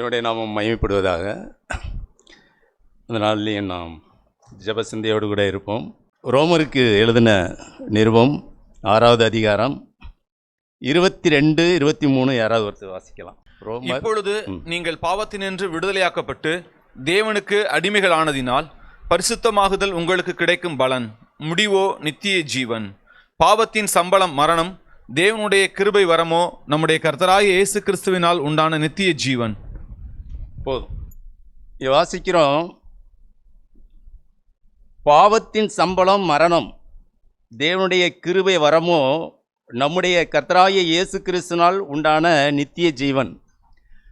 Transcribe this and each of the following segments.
தேவனுடைய நாமம் மகிமைப்படுவதாக. அந்த நாளிலேயும் நாம் ஜெப சிந்தையோடு கூட இருப்போம். ரோமருக்கு எழுதின நிருபம் 6வது அதிகாரம் 22, 23 யாராவது ஒருத்தர் வாசிக்கலாம். இப்பொழுது நீங்கள் பாவத்தினின்று விடுதலையாக்கப்பட்டு தேவனுக்கு அடிமைகளானதினால் பரிசுத்தமாகுதல் உங்களுக்கு கிடைக்கும் பலன், முடிவோ நித்திய ஜீவன். பாவத்தின் சம்பளம் மரணம், தேவனுடைய கிருபை வரமோ நம்முடைய கர்த்தராகிய இயேசு கிறிஸ்துவினால் உண்டான நித்திய ஜீவன். போதும். வாசிக்கிறோம், பாவத்தின் சம்பளம் மரணம், தேவனுடைய கிருபை வரமோ நம்முடைய கர்த்தராகிய இயேசு கிறிஸ்துவினால் உண்டான நித்திய ஜீவன்.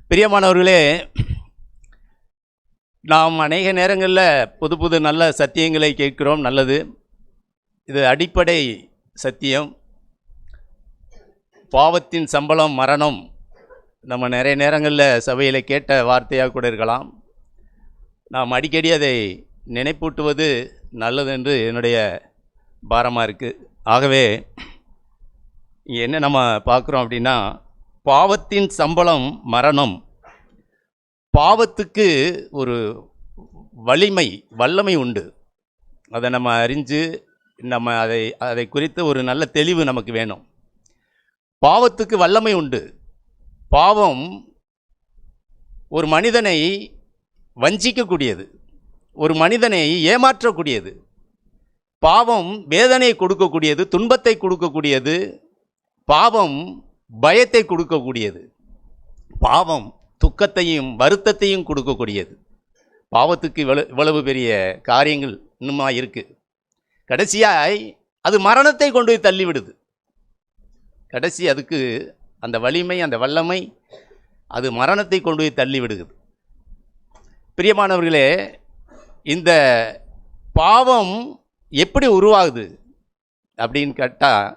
பிரியமானவர்களே, நாம் அநேக நேரங்களில் புது புது நல்ல சத்தியங்களை கேட்கிறோம். நல்லது, இது அடிப்படை சத்தியம். பாவத்தின் சம்பளம் மரணம் நம்ம நிறைய நேரங்களில் சபையில் கேட்ட வார்த்தையாக கூட இருக்கலாம். நாம் அடிக்கடி அதை நினைப்பூட்டுவது நல்லது என்று என்னுடைய பாரமாக இருக்குது. ஆகவே இங்கே என்ன நம்ம பார்க்குறோம் அப்படின்னா, பாவத்தின் சம்பளம் மரணம். பாவத்துக்கு ஒரு வல்லமை உண்டு. அதை நம்ம அறிஞ்சு நம்ம அதை குறித்து ஒரு நல்ல தெளிவு நமக்கு வேணும். பாவத்துக்கு வல்லமை உண்டு. பாவம் ஒரு மனிதனை வஞ்சிக்கக்கூடியது, ஒரு மனிதனை ஏமாற்றக்கூடியது. பாவம் வேதனை கொடுக்கக்கூடியது, துன்பத்தை கொடுக்கக்கூடியது. பாவம் பயத்தை கொடுக்கக்கூடியது. பாவம் துக்கத்தையும் வருத்தத்தையும் கொடுக்கக்கூடியது. பாவத்துக்கு இவ்வளவு பெரிய காரியங்கள் இன்னுமா இருக்குது. கடைசியாய் அது மரணத்தை கொண்டு போய் தள்ளிவிடுது. கடைசி அதுக்கு அந்த வலிமை, அந்த வல்லமை, அது மரணத்தை கொண்டு போய் தள்ளி விடுகிறது. பிரியமானவர்களே, இந்த பாவம் எப்படி உருவாகுது அப்படின்னு கேட்டால்,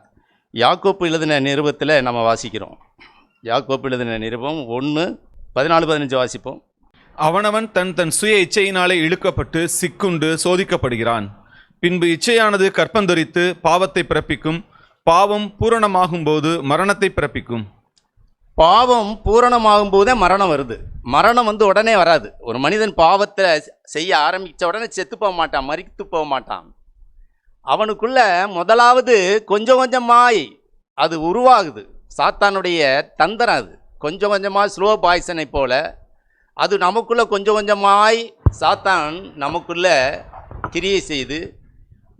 யாக்கோப்பு எழுதின நிருபத்தில் நம்ம வாசிக்கிறோம். யாக்கோப்பு எழுதின நிருபம் 1:14-15 வாசிப்போம். அவனவன் தன் சுய இச்சையினாலே இழுக்கப்பட்டு சிக்குண்டு சோதிக்கப்படுகிறான். பின்பு இச்சையானது கற்பந்தரித்து பாவத்தை பிறப்பிக்கும். பாவம் பூரணமாகும் போது மரணத்தை பிறப்பிக்கும். பாவம் பூரணமாகும் போதே மரணம் வருது. மரணம் உடனே வராது. ஒரு மனிதன் பாவத்தை செய்ய ஆரம்பித்த உடனே செத்து போக மாட்டான், மரித்து போக மாட்டான். அவனுக்குள்ள முதலாவது கொஞ்சம் கொஞ்சமாய் அது உருவாகுது. சாத்தானுடைய தந்திரம் அது. கொஞ்சம் கொஞ்சமாக ஸ்லோ பாய்சனை போல அது நமக்குள்ளே கொஞ்சம் கொஞ்சமாய் சாத்தான் நமக்குள்ள கிரியை செய்து,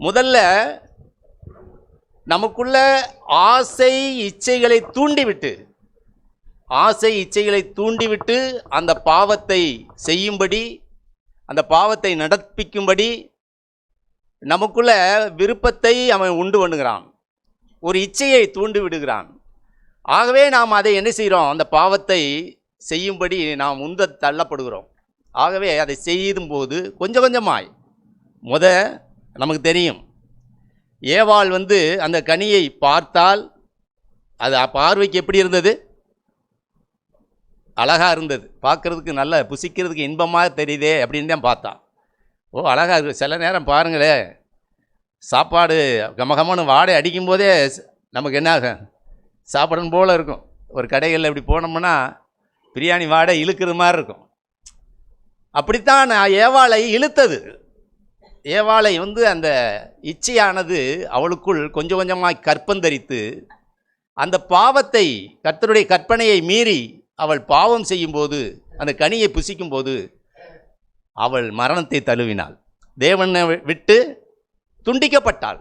முதல்ல நமக்குள்ள ஆசை இச்சைகளை தூண்டிவிட்டு அந்த பாவத்தை செய்யும்படி, அந்த பாவத்தை நடப்பிக்கும்படி நமக்குள்ள விருப்பத்தை அவன் உண்டு பண்ணுகிறான். ஒரு இச்சையை தூண்டி விடுகிறான். ஆகவே நாம் அதை என்ன செய்கிறோம்? அந்த பாவத்தை செய்யும்படி நாம் உந்த தள்ளப்படுகிறோம். ஆகவே அதை செய்யும்போது கொஞ்சம் கொஞ்சமாய் நமக்கு தெரியும், ஏவாள் அந்த கனியை பார்த்தால் அது பார்வைக்கு எப்படி இருந்தது? அழகாக இருந்தது. பார்க்குறதுக்கு நல்ல புசிக்கிறதுக்கு இன்பமாக தெரியுதே அப்படின்னு தான் பார்த்தான். ஓ, அழகாக இருக்குது. சில நேரம் பாருங்களேன், சாப்பாடு கமகமான வாடை அடிக்கும் போதே நமக்கு என்ன ஆகும்? சாப்பிடணும் போல் இருக்கும். ஒரு கடைகளில் இப்படி போனோம்னா பிரியாணி வாடை இழுக்கிற மாதிரி இருக்கும். அப்படித்தான் ஏவாளை இழுத்தது. ஏவாளை அந்த இச்சையானது அவளுக்குள் கொஞ்சம் கொஞ்சமாக கற்பந்தரித்து அந்த பாவத்தை, கர்த்தருடைய கற்பனையை மீறி அவள் பாவம் செய்யும்போது, அந்த கனியை புசிக்கும்போது அவள் மரணத்தை தழுவினாள். தேவனை விட்டு துண்டிக்கப்பட்டாள்.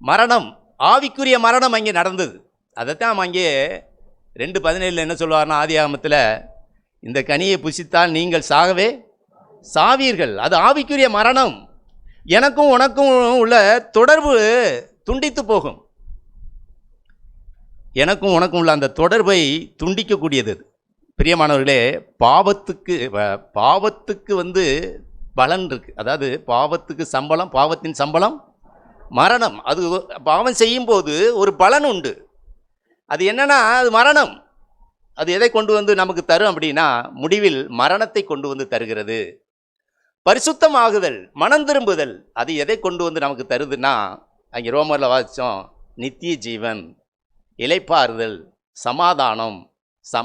மரணம், ஆவிக்குரிய மரணம் அங்கே நடந்தது. அதைத்தான் அங்கே 2:17 என்ன சொல்லுவார்னா, ஆதியாகமத்தில், இந்த கனியை புசித்தால் நீங்கள் சாகவே சாவீர்கள். அது ஆவிக்குரிய மரணம். எனக்கும் உனக்கும் உள்ள தொடர்பு துண்டித்து போகும். எனக்கும் உனக்கும் உள்ள அந்த தொடர்பை துண்டிக்கக்கூடியது. பிரியமானவர்களே, பாவத்துக்கு பலன் இருக்குது. அதாவது பாவத்துக்கு சம்பளம், பாவத்தின் சம்பளம் மரணம். அது பாவம் செய்யும்போது ஒரு பலன் உண்டு. அது என்னன்னா, அது மரணம். அது எதை கொண்டு நமக்கு தரும் அப்படின்னா, முடிவில் மரணத்தை கொண்டு தருகிறது. பரிசுத்தமாகுதல், மனம் திரும்புதல், அது எதை கொண்டு நமக்கு தருதுன்னா, அங்கே ரோமரில் வாசித்தோம், நித்திய ஜீவன், இளைப்பாறுதல், சமாதானம்,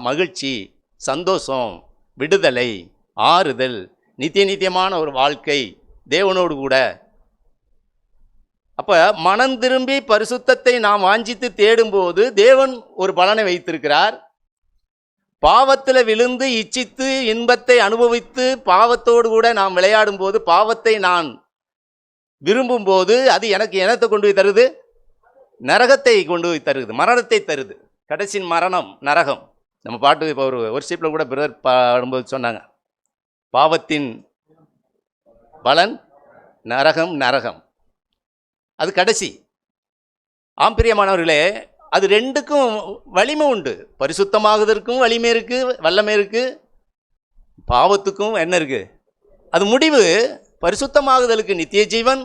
மகிழ்ச்சி, சந்தோஷம், விடுதலை, ஆறுதல், நித்தியமான ஒரு வாழ்க்கை தேவனோடு கூட. அப்ப மனம் திரும்பி பரிசுத்தத்தை நாம் வாஞ்சித்து தேடும்போது தேவன் ஒரு பலனை வைத்திருக்கிறார். பாவத்தில் விழுந்து இச்சித்து இன்பத்தை அனுபவித்து பாவத்தோடு கூட நாம் விளையாடும் போது, பாவத்தை நான் விரும்பும் போது அது எனக்கு என்னத்தை கொண்டு போய் தருது? நரகத்தை கொண்டு போய் தருது, மரணத்தை தருது. கடைசி மரணம் நரகம். நம்ம பாட்டு இப்போ ஒரு ஒர்ஷிப்பில் கூட பிரதர் பாடும்போது சொன்னாங்க, பாவத்தின் பலன் நரகம், நரகம் அது கடைசி. ஆம்பிரியமானவர்களே, அது ரெண்டுக்கும் வலிமை உண்டு. பரிசுத்தமாகுவதற்கும் வலிமை இருக்கு, வல்லமை இருக்கு. பாவத்துக்கும் என்ன இருக்கு? அது முடிவு. பரிசுத்தமாகுதலுக்கு நித்திய ஜீவன்,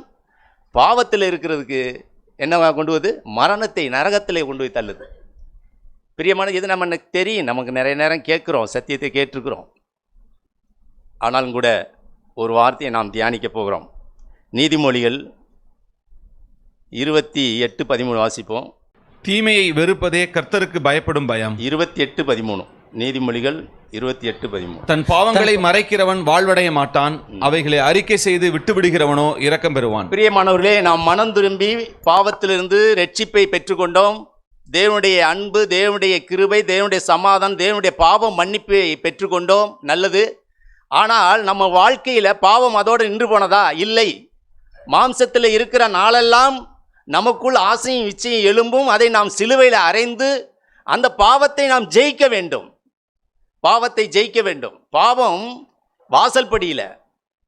பாவத்தில் இருக்கிறதுக்கு என்ன கொண்டு வந்து மரணத்தை, நரகத்திலே கொண்டு போய் தள்ளுது. பிரியமான இது நம்ம தெரியும், நமக்கு நிறைய நேரம் கேட்குறோம், சத்தியத்தை கேட்டிருக்கிறோம். ஆனாலும் கூட ஒரு வார்த்தையை நாம் தியானிக்க போகிறோம். நீதிமொழிகள் 28:13 வாசிப்போம். தீமையை வெறுப்பதே கர்த்தருக்கு பயப்படும் பயம். 28:13 நீதிமொழிகள் 28:13. தன் பாவங்களை மறைக்கிறவன் வாழ்வடைய மாட்டான், அவைகளை அறிக்கை செய்து விட்டு விடுகிறவனோ இரக்கம் பெறுவான். பிரியமானவர்களே, நாம் மனம் திரும்பி பாவத்திலிருந்து ரட்சிப்பை பெற்றுக்கொண்டோம். தேவனுடைய அன்பு, தேவனுடைய கிருபை, தேவனுடைய சமாதானம், தேவனுடைய பாவம் மன்னிப்பை பெற்றுக்கொண்டோம். நல்லது. ஆனால் நம்ம வாழ்க்கையில் பாவம் அதோடு நின்று போனதா? இல்லை. மாம்சத்தில் இருக்கிற நாளெல்லாம் நமக்குள் ஆசையும் இச்சையும் எழும்பும். அதை நாம் சிலுவையில் அறைந்து அந்த பாவத்தை நாம் ஜெயிக்க வேண்டும். பாவத்தை ஜெயிக்க வேண்டும். பாவம் வாசல்படியில்,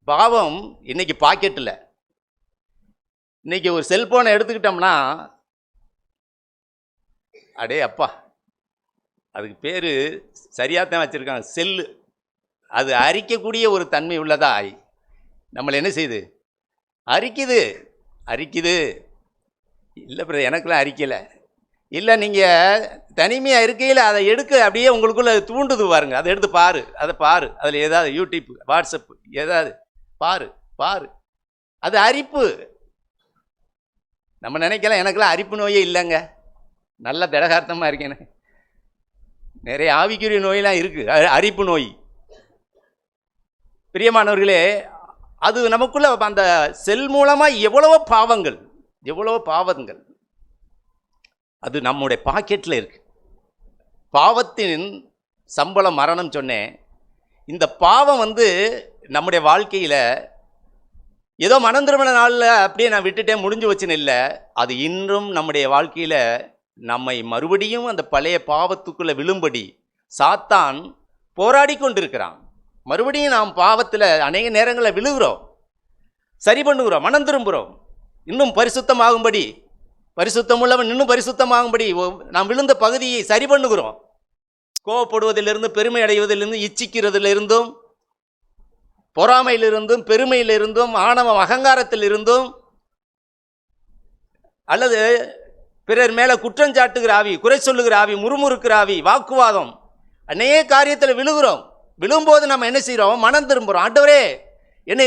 பாவம் இன்னைக்கு பாக்கெட்டில். இன்னைக்கு ஒரு செல்போனை எடுத்துக்கிட்டோம்னா, அடே அப்பா, அதுக்கு பேர் சரியாக தான் வச்சுருக்காங்க, செல்லு. அது அரிக்கக்கூடிய ஒரு தன்மை உள்ளதா? நம்மளை என்ன செய்யுது? அரிக்குது. இல்லை பிரதர், எனக்குலாம் அரிக்கலை. இல்லை, நீங்கள் தனிமையாக இருக்கையில் அதை எடுக்க அப்படியே உங்களுக்குள்ள தூண்டுது பாருங்க. அதை எடுத்து பாரு, அதில் ஏதாவது யூடியூப், வாட்ஸ்அப் ஏதாவது பாரு. அது அரிப்பு. நம்ம நினைக்கலாம் எனக்குலாம் அரிப்பு நோயே இல்லைங்க, நல்ல திடகார்த்தமாக இருக்கேன்னு. நிறைய ஆவிக்குரிய நோயெல்லாம் இருக்குது, அரிப்பு நோய். பிரியமானவர்களே, அது நமக்குள்ள அந்த செல் மூலமாக எவ்வளவோ பாவங்கள் அது நம்முடைய பாக்கெட்டில் இருக்கு. பாவத்தின் சம்பளம் மரணம் சொன்னேன். இந்த பாவம் நம்முடைய வாழ்க்கையில் ஏதோ மனம் திரும்பின நாளில் அப்படியே நான் விட்டுட்டேன், முடிஞ்சு வச்சுன்னு இல்லை. அது இன்றும் நம்முடைய வாழ்க்கையில் நம்மை மறுபடியும் அந்த பழைய பாவத்துக்குள்ளே விழும்படி சாத்தான் போராடி கொண்டிருக்கிறான். மறுபடியும் நாம் பாவத்தில் அநேக நேரங்களில் விழுகிறோம், சரி பண்ணுகிறோம், மனம் திரும்புகிறோம். இன்னும் பரிசுத்தமாகும்படி, பரிசுத்தம் உள்ளவன் இன்னும் பரிசுத்தமாகும்படி நாம் விழுந்த பகுதியை சரி பண்ணுகிறோம். கோவப்படுவதிலிருந்து, பெருமை அடைவதிலிருந்து, இச்சிக்கிறதிலிருந்தும், பொறாமையிலிருந்தும், பெருமையிலிருந்தும், ஆணவம் அகங்காரத்திலிருந்தும், அல்லது பிறர் மேலே குற்றஞ்சாட்டுகிற ஆவி, குறை சொல்லுகிற ஆவி, முறுமுறுக்கிற ஆவி, வாக்குவாதம், அநேக காரியத்தில் விழுகிறோம். விழும்போது நம்ம என்ன செய்கிறோம்? மனம் திரும்புகிறோம். ஆண்டவரே என்னை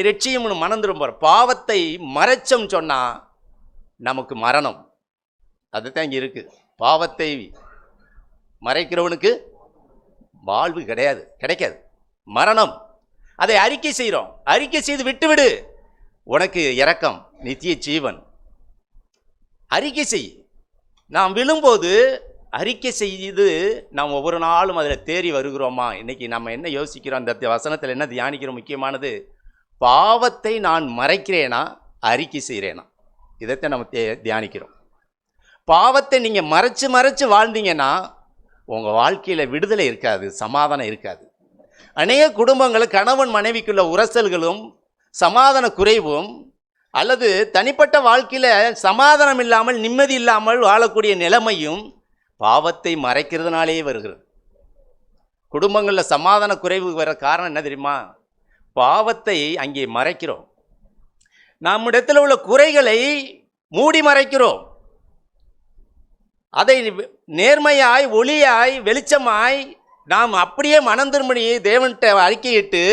ரட்சியும்னு மனம் திரும்புகிறோம். பாவத்தை மறைச்சம் சொன்னால் நமக்கு மரணம். அதுதான் இங்கே இருக்குது. பாவத்தை மறைக்கிறவனுக்கு வாழ்வு கிடைக்காது, மரணம். அதை அறிக்கை செய்கிறோம். அறிக்கை செய்து விட்டுவிடு, உனக்கு இரக்கம், நித்திய ஜீவன். அறிக்கை செய். நாம் விழும்போது அறிக்கை செய்து நாம் ஒவ்வொரு நாளும் அதில் தேறி வருகிறோமா? இன்றைக்கி நம்ம என்ன யோசிக்கிறோம்? அந்த வசனத்தில் என்ன தியானிக்கிறோம்? முக்கியமானது, பாவத்தை நான் மறைக்கிறேனா, அறிக்கை செய்கிறேனா? இதைத்தான் நம்ம தியானிக்கிறோம். பாவத்தை நீங்கள் மறைச்சு வாழ்ந்தீங்கன்னா உங்கள் வாழ்க்கையில் விடுதலை இருக்காது, சமாதானம் இருக்காது. அநேக குடும்பங்கள் கணவன் மனைவிக்குள்ள உரசல்களும் சமாதான குறைவும், அல்லது தனிப்பட்ட வாழ்க்கையில் சமாதானம் இல்லாமல் நிம்மதி இல்லாமல் வாழக்கூடிய நிலைமையும் பாவத்தை மறைக்கிறதுனாலே வருகிறது. குடும்பங்களில் சமாதான குறைவு வர காரணம் என்ன தெரியுமா? பாவத்தை அங்கே மறைக்கிறோம். நம்மிடத்தில் உள்ள குறைகளை மூடி மறைக்கிறோம். அதை நேர்மையாய், ஒளியாய், வெளிச்சமாய் நாம் அப்படியே மனம் திரும்பி தேவன்கிட்ட அறிக்கையிட்டு,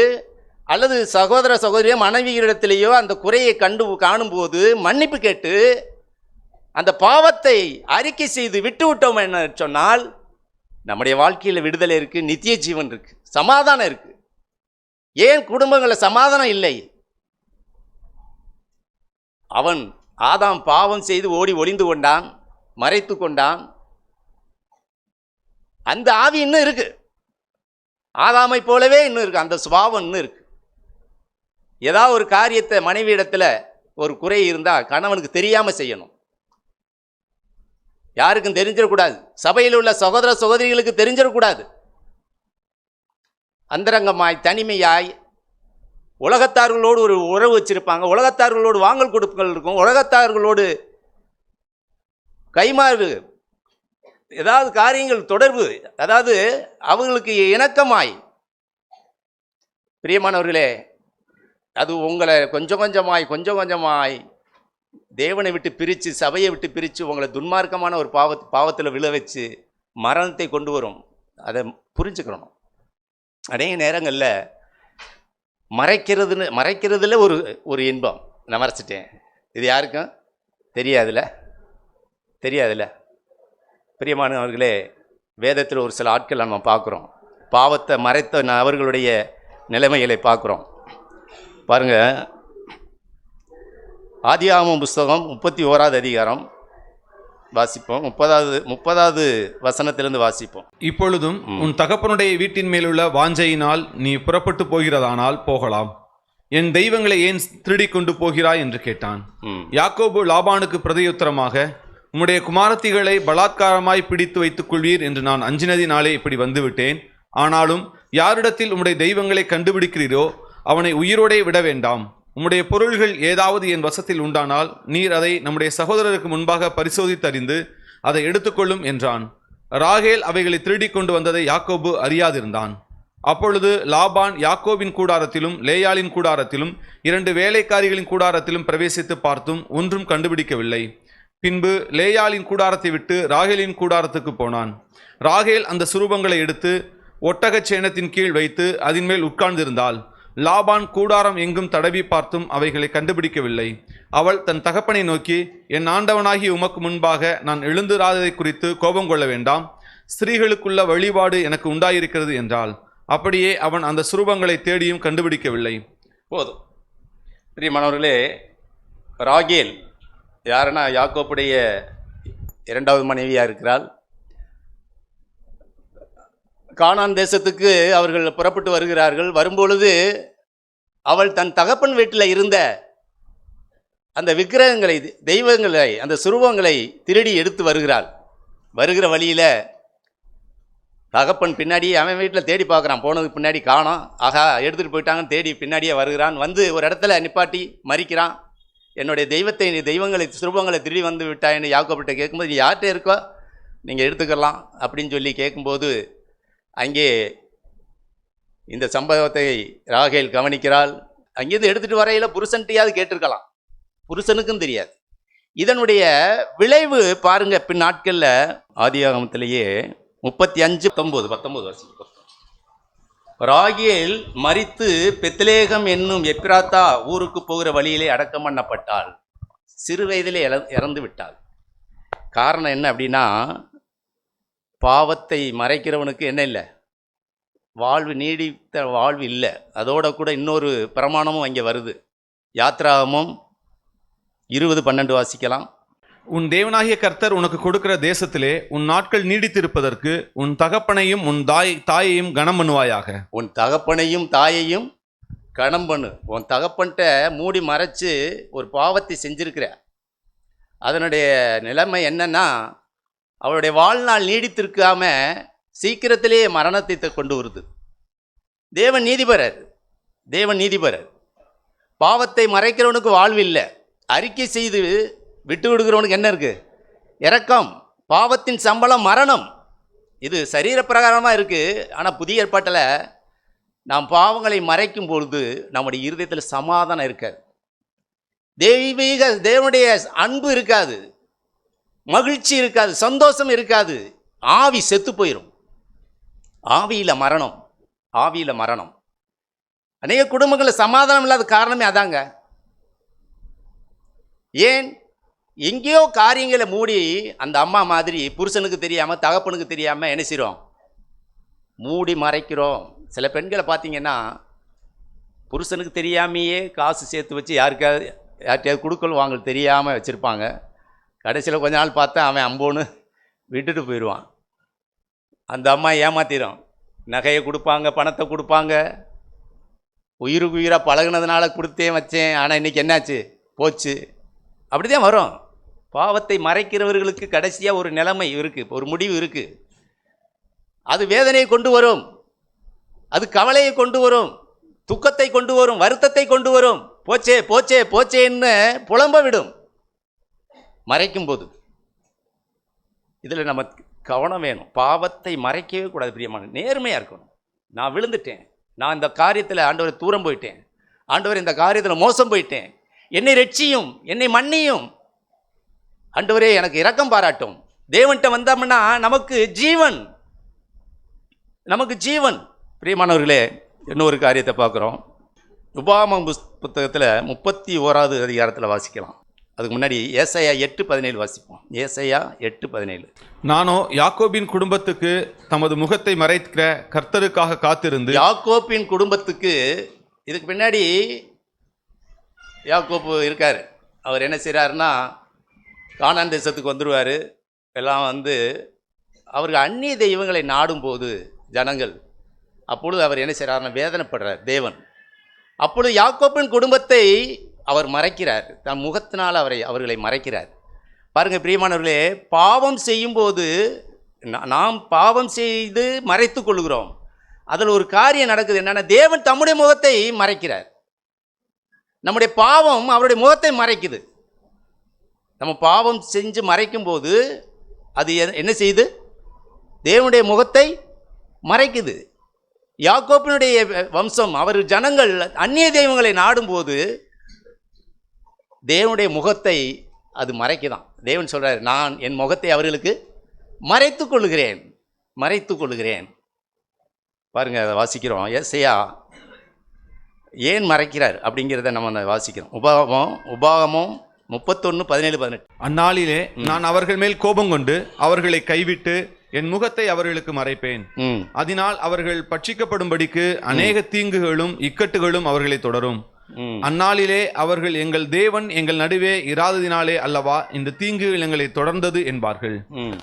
அல்லது சகோதர சகோதரியோ மனைவியிடத்திலேயோ அந்த குறையை காணும்போது மன்னிப்பு கேட்டு அந்த பாவத்தை அறிக்கை செய்து விட்டு விட்டோம் என்ன சொன்னால் நம்முடைய வாழ்க்கையில் விடுதலை இருக்கு, நித்திய ஜீவன் இருக்கு, சமாதானம் இருக்கு. ஏன் குடும்பங்களில் சமாதானம் இல்லை? ஆதாம் பாவம் செய்து ஓடி ஒளிந்து கொண்டான், மறைத்து கொண்டான். அந்த ஆவி இன்னும் இருக்கு, ஆதாமை போலவே இன்னும் இருக்கு, அந்த சுபாவம் இன்னும் இருக்கு. ஏதாவது ஒரு காரியத்தை மனைவி இடத்துல ஒரு குறை இருந்தா கணவனுக்கு தெரியாம செய்யணும், யாருக்கும் தெரிஞ்சிடக்கூடாது, சபையில் உள்ள சகோதர சகோதரிகளுக்கு தெரிஞ்சிடக்கூடாது. அந்தரங்கமாய் தனிமையாய் உலகத்தார்களோடு ஒரு உறவு வச்சிருப்பாங்க, உலகத்தார்களோடு வாங்கல் கொடுப்புகள் இருக்கும், உலகத்தார்களோடு கைமாறு ஏதாவது காரியங்கள் தொடர்பு, அதாவது அவங்களுக்கு இணக்கமாய். பிரியமானவர்களே, அது உங்களை கொஞ்சம் கொஞ்சமாய் தேவனை விட்டு பிரித்து, சபையை விட்டு பிரித்து உங்களை துன்மார்க்கமான ஒரு பாவத்தில் விழ வச்சு மரணத்தை கொண்டு வரும். அதை புரிஞ்சுக்கணும். அநேக நேரங்களில் மறைக்கிறதுல ஒரு இன்பம். நான் மறைச்சிட்டேன், இது யாருக்கும் தெரியாதுல்ல. பிரியமானவர்களே, வேதத்தில் ஒரு சில ஆட்கள் நம்ம பார்க்குறோம், பாவத்தை மறைத்த அவர்களுடைய நிலைமைகளை பார்க்குறோம். பாருங்க, ஆதியாகமம் புஸ்தகம் 31வது அதிகாரம் வாசிப்போம். 30வது வசனத்திலிருந்து வாசிப்போம். இப்பொழுதும் உன் தகப்பனுடைய வீட்டின் மேலுள்ள வாஞ்சையினால் நீ புறப்பட்டு போகிறதானால் போகலாம், என் தெய்வங்களை ஏன் திருடி கொண்டு போகிறாய் என்று கேட்டான். யாக்கோபு லாபானுக்கு பிரதியுத்தரமாக, உம்முடைய குமாரத்திகளை பலாத்காரமாய் பிடித்து வைத்துக் கொள்வீர் என்று நான் அஞ்சினதினாலே இப்படி வந்துவிட்டேன். ஆனாலும் யாரிடத்தில் உம்முடைய தெய்வங்களை கண்டுபிடிக்கிறீரோ அவனை உயிரோடே விட வேண்டாம். உம்முடைய பொருள்கள் ஏதாவது என் வசத்தில் உண்டானால் நீர் அதை நம்முடைய சகோதரருக்கு முன்பாக பரிசோதித்தறிந்து அதை எடுத்துக்கொள்ளும் என்றான். ராகேல் அவைகளை திருடி கொண்டு வந்ததை யாக்கோபு அறியாதிருந்தான். அப்பொழுது லாபான் யாக்கோபின் கூடாரத்திலும் லேயாளின் கூடாரத்திலும் 2 வேலைக்காரிகளின் கூடாரத்திலும் பிரவேசித்து பார்த்தும் ஒன்றும் கண்டுபிடிக்கவில்லை. பின்பு லேயாளின் கூடாரத்தை விட்டு ராகேலின் கூடாரத்துக்கு போனான். ராகேல் அந்த சுரூபங்களை எடுத்து ஒட்டகச் சேணத்தின் கீழ் வைத்து அதன் மேல் உட்கார்ந்திருந்தாள். லாபான் கூடாரம் எங்கும் தடவி பார்த்தும் அவைகளை கண்டுபிடிக்கவில்லை. அவள் தன் தகப்பனை நோக்கி, என் ஆண்டவனாகி உமக்கு முன்பாக நான் எழுந்திராததை குறித்து கோபம் கொள்ள வேண்டாம், ஸ்திரீகளுக்குள்ள வழிபாடு எனக்கு உண்டாயிருக்கிறது என்றாள். அப்படியே அவன் அந்த சுரூபங்களை தேடியும் கண்டுபிடிக்கவில்லை. போதும். பிரியமானவர்களே, ராகேல் யாருன்னா யாக்கோப்புடைய 2வது மனைவியாக இருக்கிறாள். கானான் தேசத்துக்கு அவர்கள் புறப்பட்டு வருகிறார்கள். வரும்பொழுது அவள் தன் தகப்பன் வீட்டில் இருந்த அந்த விக்கிரகங்களை, தெய்வங்களை, அந்த சுரூபங்களை திருடி எடுத்து வருகிறாள். வருகிற வழியில் தகப்பன் பின்னாடியே அவன் வீட்டில் தேடி பார்க்குறான். போனதுக்கு பின்னாடி காணோம். ஆகா, எடுத்துகிட்டு போயிட்டாங்கன்னு தேடி பின்னாடியே வருகிறான். வந்து ஒரு இடத்துல நிப்பாட்டி மறிக்கிறான். என்னுடைய தெய்வங்களை சுரூபங்களை திருடி வந்து விட்டாயின்னு யாக்கோபிட்ட கேட்கும்போது, நீ யார்கிட்ட இருக்கோ நீங்கள் எடுத்துக்கலாம் அப்படின்னு சொல்லி கேட்கும்போது, அங்கே இந்த சம்பவத்தை ராகேல் கவனிக்கிறாள். அங்கேருந்து எடுத்துகிட்டு வரையில் புருஷன்ட்டையாவது கேட்டிருக்கலாம், புருஷனுக்கும் தெரியாது. இதனுடைய விளைவு பாருங்க, பின் நாட்களில் ஆதியாகமத்திலேயே 35:19 வருஷம் ராகேல் மரித்து பெத்லேகம் என்னும் எப்ராத்தா ஊருக்கு போகிற வழியிலே அடக்கம் பண்ணப்பட்டாள். சிறு வயதிலே இறந்து விட்டாள். காரணம் என்ன அப்படின்னா, பாவத்தை மறைக்கிறவனுக்கு என்ன இல்லை, நீடித்த வாழ்வு இல்லை. அதோட கூட இன்னொரு பிரமாணமும் அங்கே வருது. யாத்ராகமம் 20:12 வாசிக்கலாம். உன் தேவனாகிய கர்த்தர் உனக்கு கொடுக்கிற தேசத்திலே உன் நாட்கள் நீடித்திருப்பதற்கு உன் தகப்பனையும் உன் தாயையும் கனம் பண்ணுவாயாக. உன் தகப்பனையும் தாயையும் கனம் பண்ணு. உன் தகப்பன்ட்ட மூடி மறைச்சு ஒரு பாவத்தை செஞ்சிருக்கிற, அதனுடைய நிலைமை என்னன்னா, அவருடைய வாழ்நாள் நீடித்திருக்காம சீக்கிரத்திலேயே மரணத்தை கொண்டு வருது. தேவன் நீதிபரர். பாவத்தை மறைக்கிறவனுக்கு வாழ்வு இல்லை. அறிக்கை செய்து விட்டு விடுகிறவனுக்கு என்ன இருக்கு? இரக்கம். பாவத்தின் சம்பளம் மரணம். இது சரீர பிரகாரமாக இருக்குது. ஆனால் புதிய ஏற்பாட்டில் நாம் பாவங்களை மறைக்கும் பொழுது நம்முடைய இருதயத்தில் சமாதானம் இருக்காது, தேவனுடைய அன்பு இருக்காது, மகிழ்ச்சி இருக்காது, சந்தோஷம் இருக்காது. ஆவி செத்து போயிடும். ஆவியில் மரணம். அநேக குடும்பங்களில் சமாதானம் இல்லாத காரணமே அதாங்க. ஏன்? எங்கேயோ காரியங்களை மூடி அந்த அம்மா மாதிரி புருஷனுக்கு தெரியாமல் தகப்பனுக்கு தெரியாமல் என்ன செய்கிறோம், மூடி மறைக்கிறோம். சில பெண்களை பார்த்தீங்கன்னா புருஷனுக்கு தெரியாமையே காசு சேர்த்து வச்சு யார்கிட்டயாவது கொடுக்கல் வாங்கல் தெரியாமல் வச்சுருப்பாங்க. கடைசியில் கொஞ்ச நாள் பார்த்தா அவன் அம்போன்னு விட்டுட்டு போயிடுவான். அந்த அம்மா ஏமாத்திடும். நகையை கொடுப்பாங்க, பணத்தை கொடுப்பாங்க, உயிருக்கு உயிராக பழகுனதுனால கொடுத்தேன் வச்சேன், ஆனால் இன்றைக்கி என்னாச்சு, போச்சு. அப்படி தான் வரும். பாவத்தை மறைக்கிறவர்களுக்கு கடைசியாக ஒரு நிலைமை இருக்குது, ஒரு முடிவு இருக்குது. அது வேதனையை கொண்டு வரும், அது கவலையை கொண்டு வரும், துக்கத்தை கொண்டு வரும், வருத்தத்தை கொண்டு வரும். போச்சே போச்சே போச்சேன்னு புலம்ப விடும் மறைக்கும்போது. இதில் நம்ம கவனம் வேணும். பாவத்தை மறைக்கவே கூடாது பிரியமான. நேர்மையாக இருக்கணும். நான் விழுந்துட்டேன், நான் இந்த காரியத்தில் ஆண்டவரை தூரம் போயிட்டேன், ஆண்டவர் இந்த காரியத்தில் மோசம் போயிட்டேன், என்னை ரட்சியும், என்னை மன்னியும், ஆண்டவரே எனக்கு இரக்கம் பாராட்டும். தேவன்கிட்ட வந்தோம்னா நமக்கு ஜீவன், நமக்கு ஜீவன். பிரியமானவர்களே, இன்னொரு காரியத்தை பார்க்குறோம். உபாகமம் புத்தகத்தில் 31வது அதிகாரத்தில் வாசிக்கலாம். அதுக்கு முன்னாடி ஏசாயா 8:17 வாசிப்போம். ஏசாயா 8:17. நானோ யாக்கோபின் குடும்பத்துக்கு தமது முகத்தை மறைக்கிற கர்த்தருக்காக காத்திருந்து. யாக்கோபின் குடும்பத்துக்கு, இதுக்கு பின்னாடி யாக்கோப்பு இருக்கார். அவர் என்ன செய்கிறாருன்னா, கானான் தேசத்துக்கு வந்துடுவார். எல்லாம் வந்து அவருக்கு அந்நிய தெய்வங்களை நாடும்போது ஜனங்கள், அப்பொழுது அவர் என்ன செய்கிறாருன்னா வேதனைப்படுறார் தேவன். அப்பொழுது யாக்கோப்பின் குடும்பத்தை அவர் மறைக்கிறார், தன் முகத்தினால் அவர்களை மறைக்கிறார். பாருங்கள் பிரியமானவர்களே, பாவம் செய்யும்போது நாம் பாவம் செய்து மறைத்து கொள்கிறோம். அதில் ஒரு காரியம் நடக்குது. என்னென்னா, தேவன் தம்முடைய முகத்தை மறைக்கிறார். நம்முடைய பாவம் அவருடைய முகத்தை மறைக்குது. நம்ம பாவம் செஞ்சு மறைக்கும்போது அது என்ன செய்யுது? தேவனுடைய முகத்தை மறைக்குது. யாக்கோப்பினுடைய வம்சம், அவர் ஜனங்கள் அந்நிய தெய்வங்களை நாடும்போது தேவனுடைய முகத்தை அது மறைக்குதான். தேவன் சொல்கிறார், நான் என் முகத்தை அவர்களுக்கு மறைத்து கொள்ளுகிறேன். பாருங்கள், அதை வாசிக்கிறோம். ஏசாயா ஏன் மறைக்கிறார் அப்படிங்கிறத நம்ம வாசிக்கிறோம். உபாகமம் 31:17-18. அந்நாளிலே நான் அவர்கள் மேல் கோபம் கொண்டு அவர்களை கைவிட்டு என் முகத்தை அவர்களுக்கு மறைப்பேன். அதனால் அவர்கள் பட்சிக்கப்படும்படிக்கு அநேக தீங்குகளும் இக்கட்டுகளும் அவர்களை தொடரும். அந்நாளிலே அவர்கள், எங்கள் தேவன் எங்கள் நடுவே இராததினாலே அல்லவா இந்த தீங்குகள் எங்களை தொடர்ந்தது என்பார்கள்.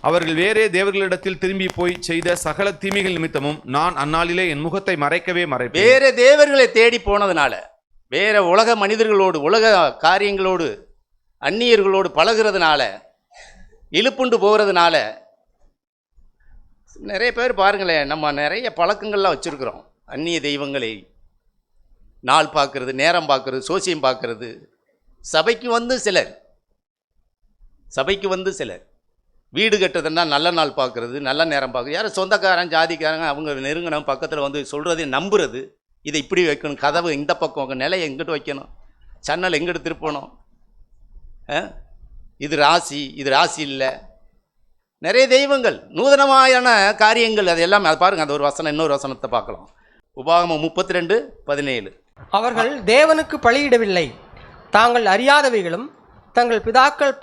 அவர்கள் வேறே தேவர்களிடத்தில் திரும்பி போய் செய்த சகல தீமைகள் நிமித்தமும் நான் அந்நாளிலே என் முகத்தை மறைக்கவே மறைப்பேன். வேற தேவர்களை தேடி போனதுனால, வேற உலக மனிதர்களோடு, உலக காரியங்களோடு, அந்நியர்களோடு பழகிறதுனால, இழுப்புண்டு போகிறதுனால, நிறைய பேர் பாருங்களேன், நம்ம நிறைய பழக்கங்கள்லாம் வச்சுருக்கிறோம். அந்நிய தெய்வங்களை நாள் பார்க்கறது, நேரம் பார்க்கறது, சோசியம் பார்க்கறது. சபைக்கு வந்து சிலர் வீடு கட்டுறதுன்னா நல்ல நாள் பார்க்கறது, நல்ல நேரம் பார்க்குறது. யாரும் சொந்தக்காரன் ஜாதிக்காரங்க அவங்க நெருங்கினவங்க பக்கத்தில் வந்து சொல்கிறதே நம்புறது. இதை இப்படி வைக்கணும், கதவு இந்த பக்கம், நிலையை எங்கிட்டு வைக்கணும், சன்னல் எங்கிட்டு திருப்பணும், இது ராசி இல்லை. நிறைய தெய்வங்கள், நூதனமான காரியங்கள், அதெல்லாம் அது பாருங்கள். அந்த ஒரு வசனம், இன்னொரு வசனத்தை பார்க்கலாம். உபாகமம் 32:17. அவர்கள் தேவனுக்கு பலியிடவில்லை, தாங்கள் அறியாதவைகளும் தங்கள் பிதாக்கள்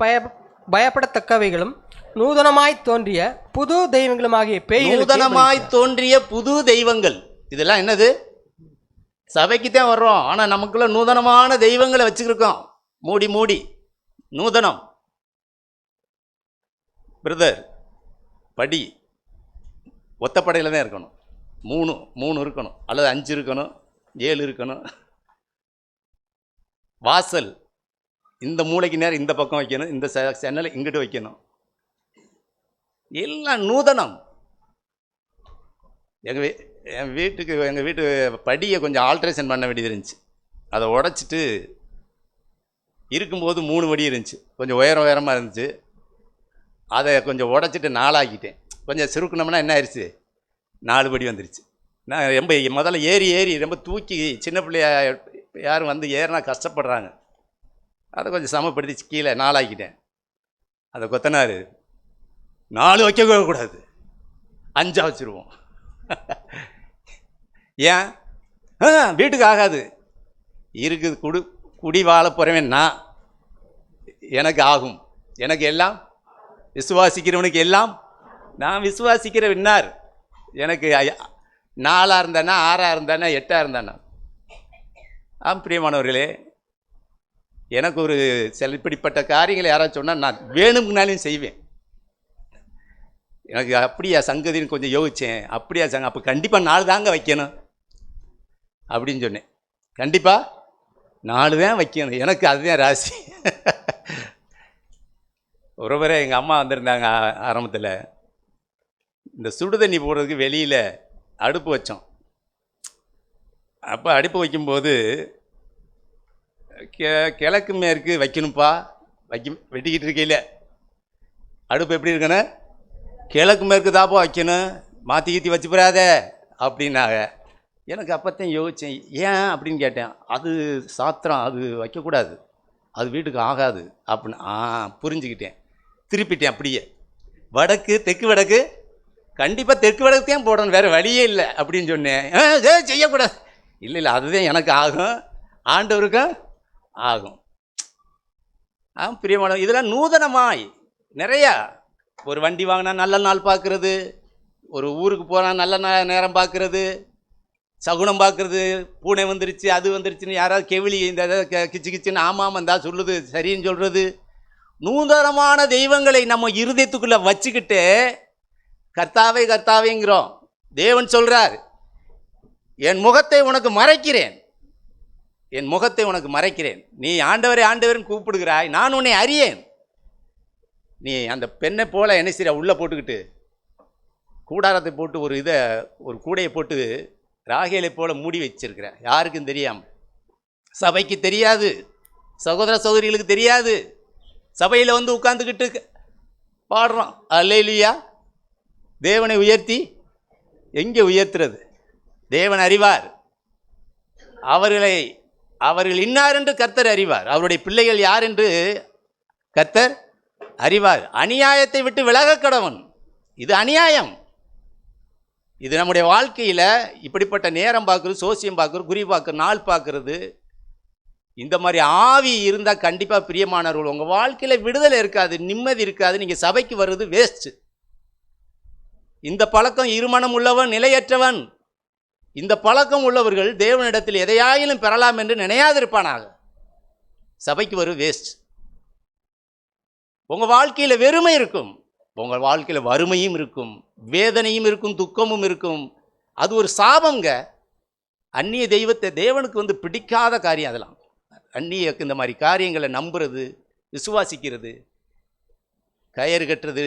பயப்படத்தக்கவைகளும் நூதனமாய் தோன்றிய புது தெய்வங்களுமாகிய புது தெய்வங்கள். இதெல்லாம் என்னது? சபைக்கு தான் வர்றோம், ஆனால் நமக்குள்ள நூதனமான தெய்வங்களை வச்சுருக்கோம். மூடி நூதனம். பிரதர், படி ஒத்தப்படையில் தான் இருக்கணும். 3 இருக்கணும், அல்லது 5 இருக்கணும், 7 இருக்கணும். வாசல் இந்த மூளைக்கு நேரம் இந்த பக்கம் வைக்கணும், இந்த சென்னலை இங்கிட்டு வைக்கணும். எல்லாம் நூதனம். எங்கள் வீட்டு படியை கொஞ்சம் ஆல்ட்ரேஷன் பண்ண வேண்டியது இருந்துச்சு. அதை உடச்சிட்டு இருக்கும்போது 3 படி இருந்துச்சு, கொஞ்சம் உயரமாக இருந்துச்சு. அதை கொஞ்சம் உடச்சிட்டு 4 ஆக்கிட்டேன். கொஞ்சம் சுருக்கணும்னா என்ன ஆயிடுச்சு, 4 படி வந்துருச்சு. நான் ரொம்ப முதல்ல ஏறி ரொம்ப தூக்கி, சின்ன பிள்ளைய யாரும் வந்து ஏறினா கஷ்டப்படுறாங்க, அதை கொஞ்சம் சமப்படுத்தி கீழே 4 ஆக்கிட்டேன். அதை கொத்தனார் 4 வைக்கக்கூடாது, 5 வச்சுருவோம். ஏன்? வீட்டுக்கு ஆகாது. இருக்குது குடி வாழ போகிறவன் நான், எனக்கு ஆகும். எனக்கு எல்லாம் விசுவாசிக்கிறவனுக்கு எல்லாம், நான் விசுவாசிக்கிற வின்னார். எனக்கு 4ஆக இருந்தானா 6ஆக இருந்தானா 8ஆக இருந்தானா. பிரியமானவர்களே, எனக்கு ஒரு சில இப்படிப்பட்ட காரியங்களை யாராவது சொன்னால் நான் வேணும்னாலையும் செய்வேன். எனக்கு அப்படியா சங்கதின்னு கொஞ்சம் யோசித்தேன். அப்படியா அப்போ கண்டிப்பாக 4 தாங்க வைக்கணும் அப்படின்னு சொன்னேன். கண்டிப்பாக 4 தான் வைக்கணும், எனக்கு அதுதான் ராசி. ஒரு முறை எங்கள் அம்மா வந்திருந்தாங்க ஆரம்பத்தில். இந்த சுடு தண்ணி போடுறதுக்கு வெளியில் அடுப்பு வச்சோம். அப்போ அடுப்பு வைக்கும்போது கிழக்கு மேற்கு வைக்கணும்ப்பா, வெட்டிக்கிட்டு இருக்கையில் அடுப்பு எப்படி இருக்கணும், கிழக்கு மேற்கு தாப்பா வைக்கணும், மாற்றி கீத்தி வச்சு போடாத அப்படின்னாங்க. எனக்கு அப்போத்தான் யோசித்தேன், ஏன் அப்படின்னு கேட்டேன். அது சாத்திரம், அது வைக்கக்கூடாது, அது வீட்டுக்கு ஆகாது அப்படின்னு. புரிஞ்சுக்கிட்டேன், திருப்பிட்டேன் அப்படியே. வடக்கு தெற்கு வடக்கு, கண்டிப்பாக தெற்கு வடக்கு தான் போடணும், வேறு வழியே இல்லை அப்படின்னு சொன்னேன். செய்யக்கூடாது, இல்லை இல்லை அதுதான் எனக்கு ஆகும், ஆண்டவருக்கும் ஆகும். பிரியமான இதெல்லாம் நூதனமாய் நிறையா. ஒரு வண்டி வாங்கினா நல்ல நாள் பார்க்குறது, ஒரு ஊருக்கு போனால் நல்ல நேரம் பார்க்குறது, சகுனம் பார்க்குறது, பூனை வந்துருச்சு அது வந்துருச்சுன்னு யாராவது கெவிலி இந்த கிச்சு கிச்சுன்னு ஆமாம் வந்தா சொல்லுது சரின்னு சொல்கிறது. நூதனமான தெய்வங்களை நம்ம இருதயத்துக்குள்ளே வச்சுக்கிட்டு கர்த்தாவே கர்த்தாவேங்கிறோம். தேவன் சொல்கிறார், என் முகத்தை உனக்கு மறைக்கிறேன், என் முகத்தை உனக்கு மறைக்கிறேன். நீ ஆண்டவரே ஆண்டவர்னு கூப்பிடுகிறாய், நான் உன்னை அறியேன். நீ அந்த பெண்ணை போல என்ன செய்ய உள்ளே போட்டுக்கிட்டு கூடாரத்தை போட்டு ஒரு கூடையை போட்டு ராகேலை போல மூடி வச்சிருக்கிற, யாருக்கும் தெரியாமல். சபைக்கு தெரியாது, சகோதர சகோதரிகளுக்கு தெரியாது. சபையில் வந்து உட்காந்துக்கிட்டு பாடுறோம் அல்லேலூயா. தேவனை உயர்த்தி எங்கே உயர்த்துறது? தேவன் அறிவார், அவர்கள் இன்னார் என்று கர்த்தர் அறிவார், அவருடைய பிள்ளைகள் யார் என்று கர்த்தர் அறிவார். அநியாயத்தை விட்டு விலக கடவன். இது அநியாயம். இது நம்முடைய வாழ்க்கையில் இப்படிப்பட்ட நேரம் பார்க்குறது, சோசியம் பார்க்குறது, குறி பார்க்குறது, நாள் பார்க்குறது, இந்த மாதிரி ஆவி இருந்தால் கண்டிப்பாக பிரியமானவர்கள் உங்கள் வாழ்க்கையில் விடுதலை இருக்காது, நிம்மதி இருக்காது. நீங்கள் சபைக்கு வர்றது வேஸ்ட்டு. இந்த பழக்கம் இருமனம் உள்ளவன் நிலையற்றவன். இந்த பழக்கம் உள்ளவர்கள் தேவனிடத்தில் எதையாயிலும் பெறலாம் என்று நினையாதிருப்பானாக. சபைக்கு வரும் வேஸ்ட். உங்கள் வாழ்க்கையில் வெறுமை இருக்கும், உங்கள் வாழ்க்கையில் வறுமையும் இருக்கும், வேதனையும் இருக்கும், துக்கமும் இருக்கும். அது ஒரு சாபங்க. அந்நிய தெய்வத்தை தேவனுக்கு பிடிக்காத காரியம் அதெல்லாம். அந்நிய இந்த மாதிரி காரியங்களை நம்புறது, விசுவாசிக்கிறது, கயிறு கட்டுறது,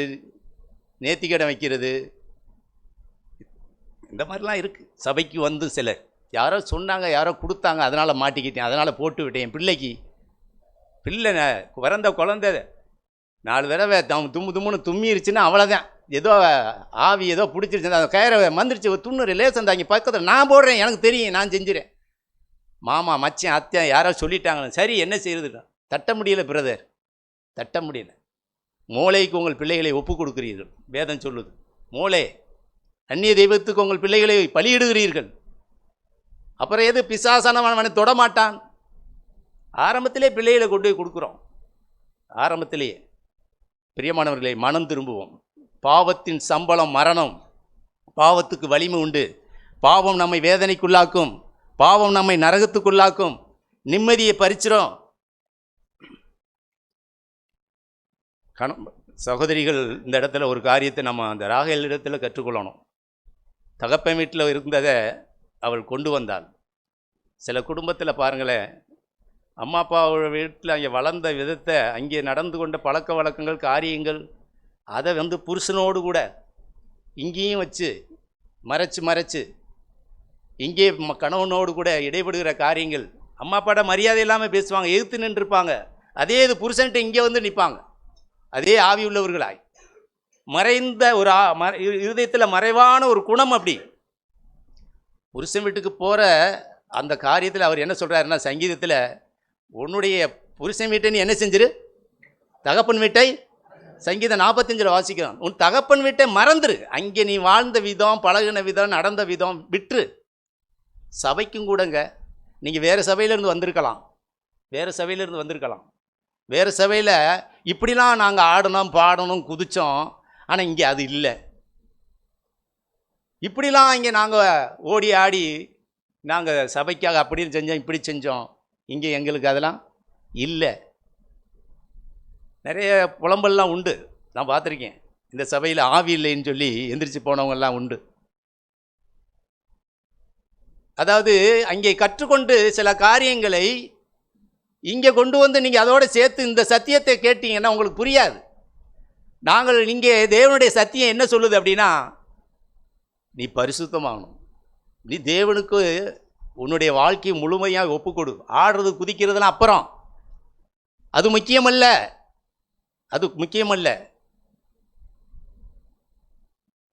நேர்த்திக்கடன் வைக்கிறது, இந்த மாதிரிலாம் இருக்குது. சபைக்கு சிலர் யாரோ சொன்னாங்க, யாரோ கொடுத்தாங்க, அதனால் மாட்டிக்கிட்டேன், அதனால் போட்டு விட்டேன். என் பிள்ளை பிறந்த குழந்தை 4 தடவை தும்முன்னு தும்மிருச்சுன்னா அவ்வளோதான். ஏதோ ஆவி ஏதோ பிடிச்சிருச்சு, அந்த கயிறை மந்திரிச்சு துண்ணு ரிலேஷன் தாங்க பக்கத்தில் நான் போடுறேன், எனக்கு தெரியும், நான் செஞ்சுறேன். மாமா மச்சான் அத்தை யாரோ சொல்லிட்டாங்க, சரி என்ன செய்யறது? தட்ட முடியல பிரதர், தட்ட முடியல. மூளைக்கு உங்கள் பிள்ளைகளை ஒப்பு கொடுக்கிறீர்கள், வேதம் சொல்லுது. மூளை அந்நிய தெய்வத்துக்கு உங்கள் பிள்ளைகளை பலியிடுகிறீர்கள். அப்புறம் எது பிசாசானவன் தொடமாட்டான். ஆரம்பத்திலே பிள்ளைகளை கொண்டு போய் கொடுக்குறோம். ஆரம்பத்திலேயே பிரியமானவர்களை மனம் திரும்புவோம். பாவத்தின் சம்பளம் மரணம். பாவத்துக்கு வலிமை உண்டு. பாவம் நம்மை வேதனைக்குள்ளாக்கும், பாவம் நம்மை நரகத்துக்குள்ளாக்கும், நிம்மதியை பறிச்சிடும். சகோதரிகள் இந்த இடத்துல ஒரு காரியத்தை நம்ம அந்த ராகேல் இடத்துல கற்றுக்கொள்ளணும். தகப்பன் வீட்டில் இருந்ததை அவள் கொண்டு வந்தாள். சில குடும்பத்தில் பாருங்களேன், அம்மா அப்பாவோட வீட்டில் அங்கே வளர்ந்த விதத்தை, அங்கே நடந்து கொண்ட பழக்க வழக்கங்கள், காரியங்கள், அதை புருஷனோடு கூட இங்கேயும் வச்சு மறைச்சு இங்கே கணவனோடு கூட இடைபடுகிற காரியங்கள். அம்மா அப்பாட்ட மரியாதை இல்லாமல் பேசுவாங்க, எதிர்த்து நின்றுருப்பாங்க. அதே இது புருஷன்ட்டு இங்கே நிற்பாங்க. அதே ஆவி உள்ளவர்களாய் மறைந்த ஒரு இருதயத்தில் மறைவான ஒரு குணம். அப்படி புருஷன் வீட்டுக்கு போகிற அந்த காரியத்தில் அவர் என்ன சொல்கிறாருன்னா, சங்கீதத்தில் உன்னுடைய புருஷன் வீட்டை நீ என்ன செஞ்சிரு, தகப்பன் வீட்டை, சங்கீதம் 45 வாசிக்கிறான், உன் தகப்பன் வீட்டை மறந்துரு. அங்கே நீ வாழ்ந்த விதம், பழகின விதம், நடந்த விதம் விட்டுரு. சபைக்கும் கூடங்க, நீங்கள் வேறு சபையிலேருந்து வந்திருக்கலாம், வேறு சபையில் இப்படிலாம் நாங்கள் ஆடணும், பாடணும், குதித்தோம். ஆனால் இங்கே அது இல்லை. இப்படிலாம் இங்கே நாங்கள் ஓடி ஆடி நாங்கள் சபைக்காக அப்படின்னு செஞ்சோம் இப்படி செஞ்சோம். இங்கே எங்களுக்கு அதெல்லாம் இல்லை. நிறைய புலம்பல்லாம் உண்டு, நான் பார்த்துருக்கேன். இந்த சபையில் ஆவி இல்லைன்னு சொல்லி எந்திரிச்சு போனவங்கெல்லாம் உண்டு. அதாவது அங்கே கற்றுக்கொண்டு சில காரியங்களை இங்கே கொண்டு வந்து நீங்கள் அதோடு சேர்த்து இந்த சத்தியத்தை கேட்டீங்கன்னா உங்களுக்கு புரியாது. நாங்கள் இங்கே தேவனுடைய சத்தியம் என்ன சொல்லுது அப்படின்னா, நீ பரிசுத்தமாகணும், நீ தேவனுக்கு உன்னுடைய வாழ்க்கையை முழுமையாக ஒப்புக்கொடு. ஆடுறது குதிக்கிறதுலாம் அப்புறம், அது முக்கியமல்ல, அது முக்கியமல்ல.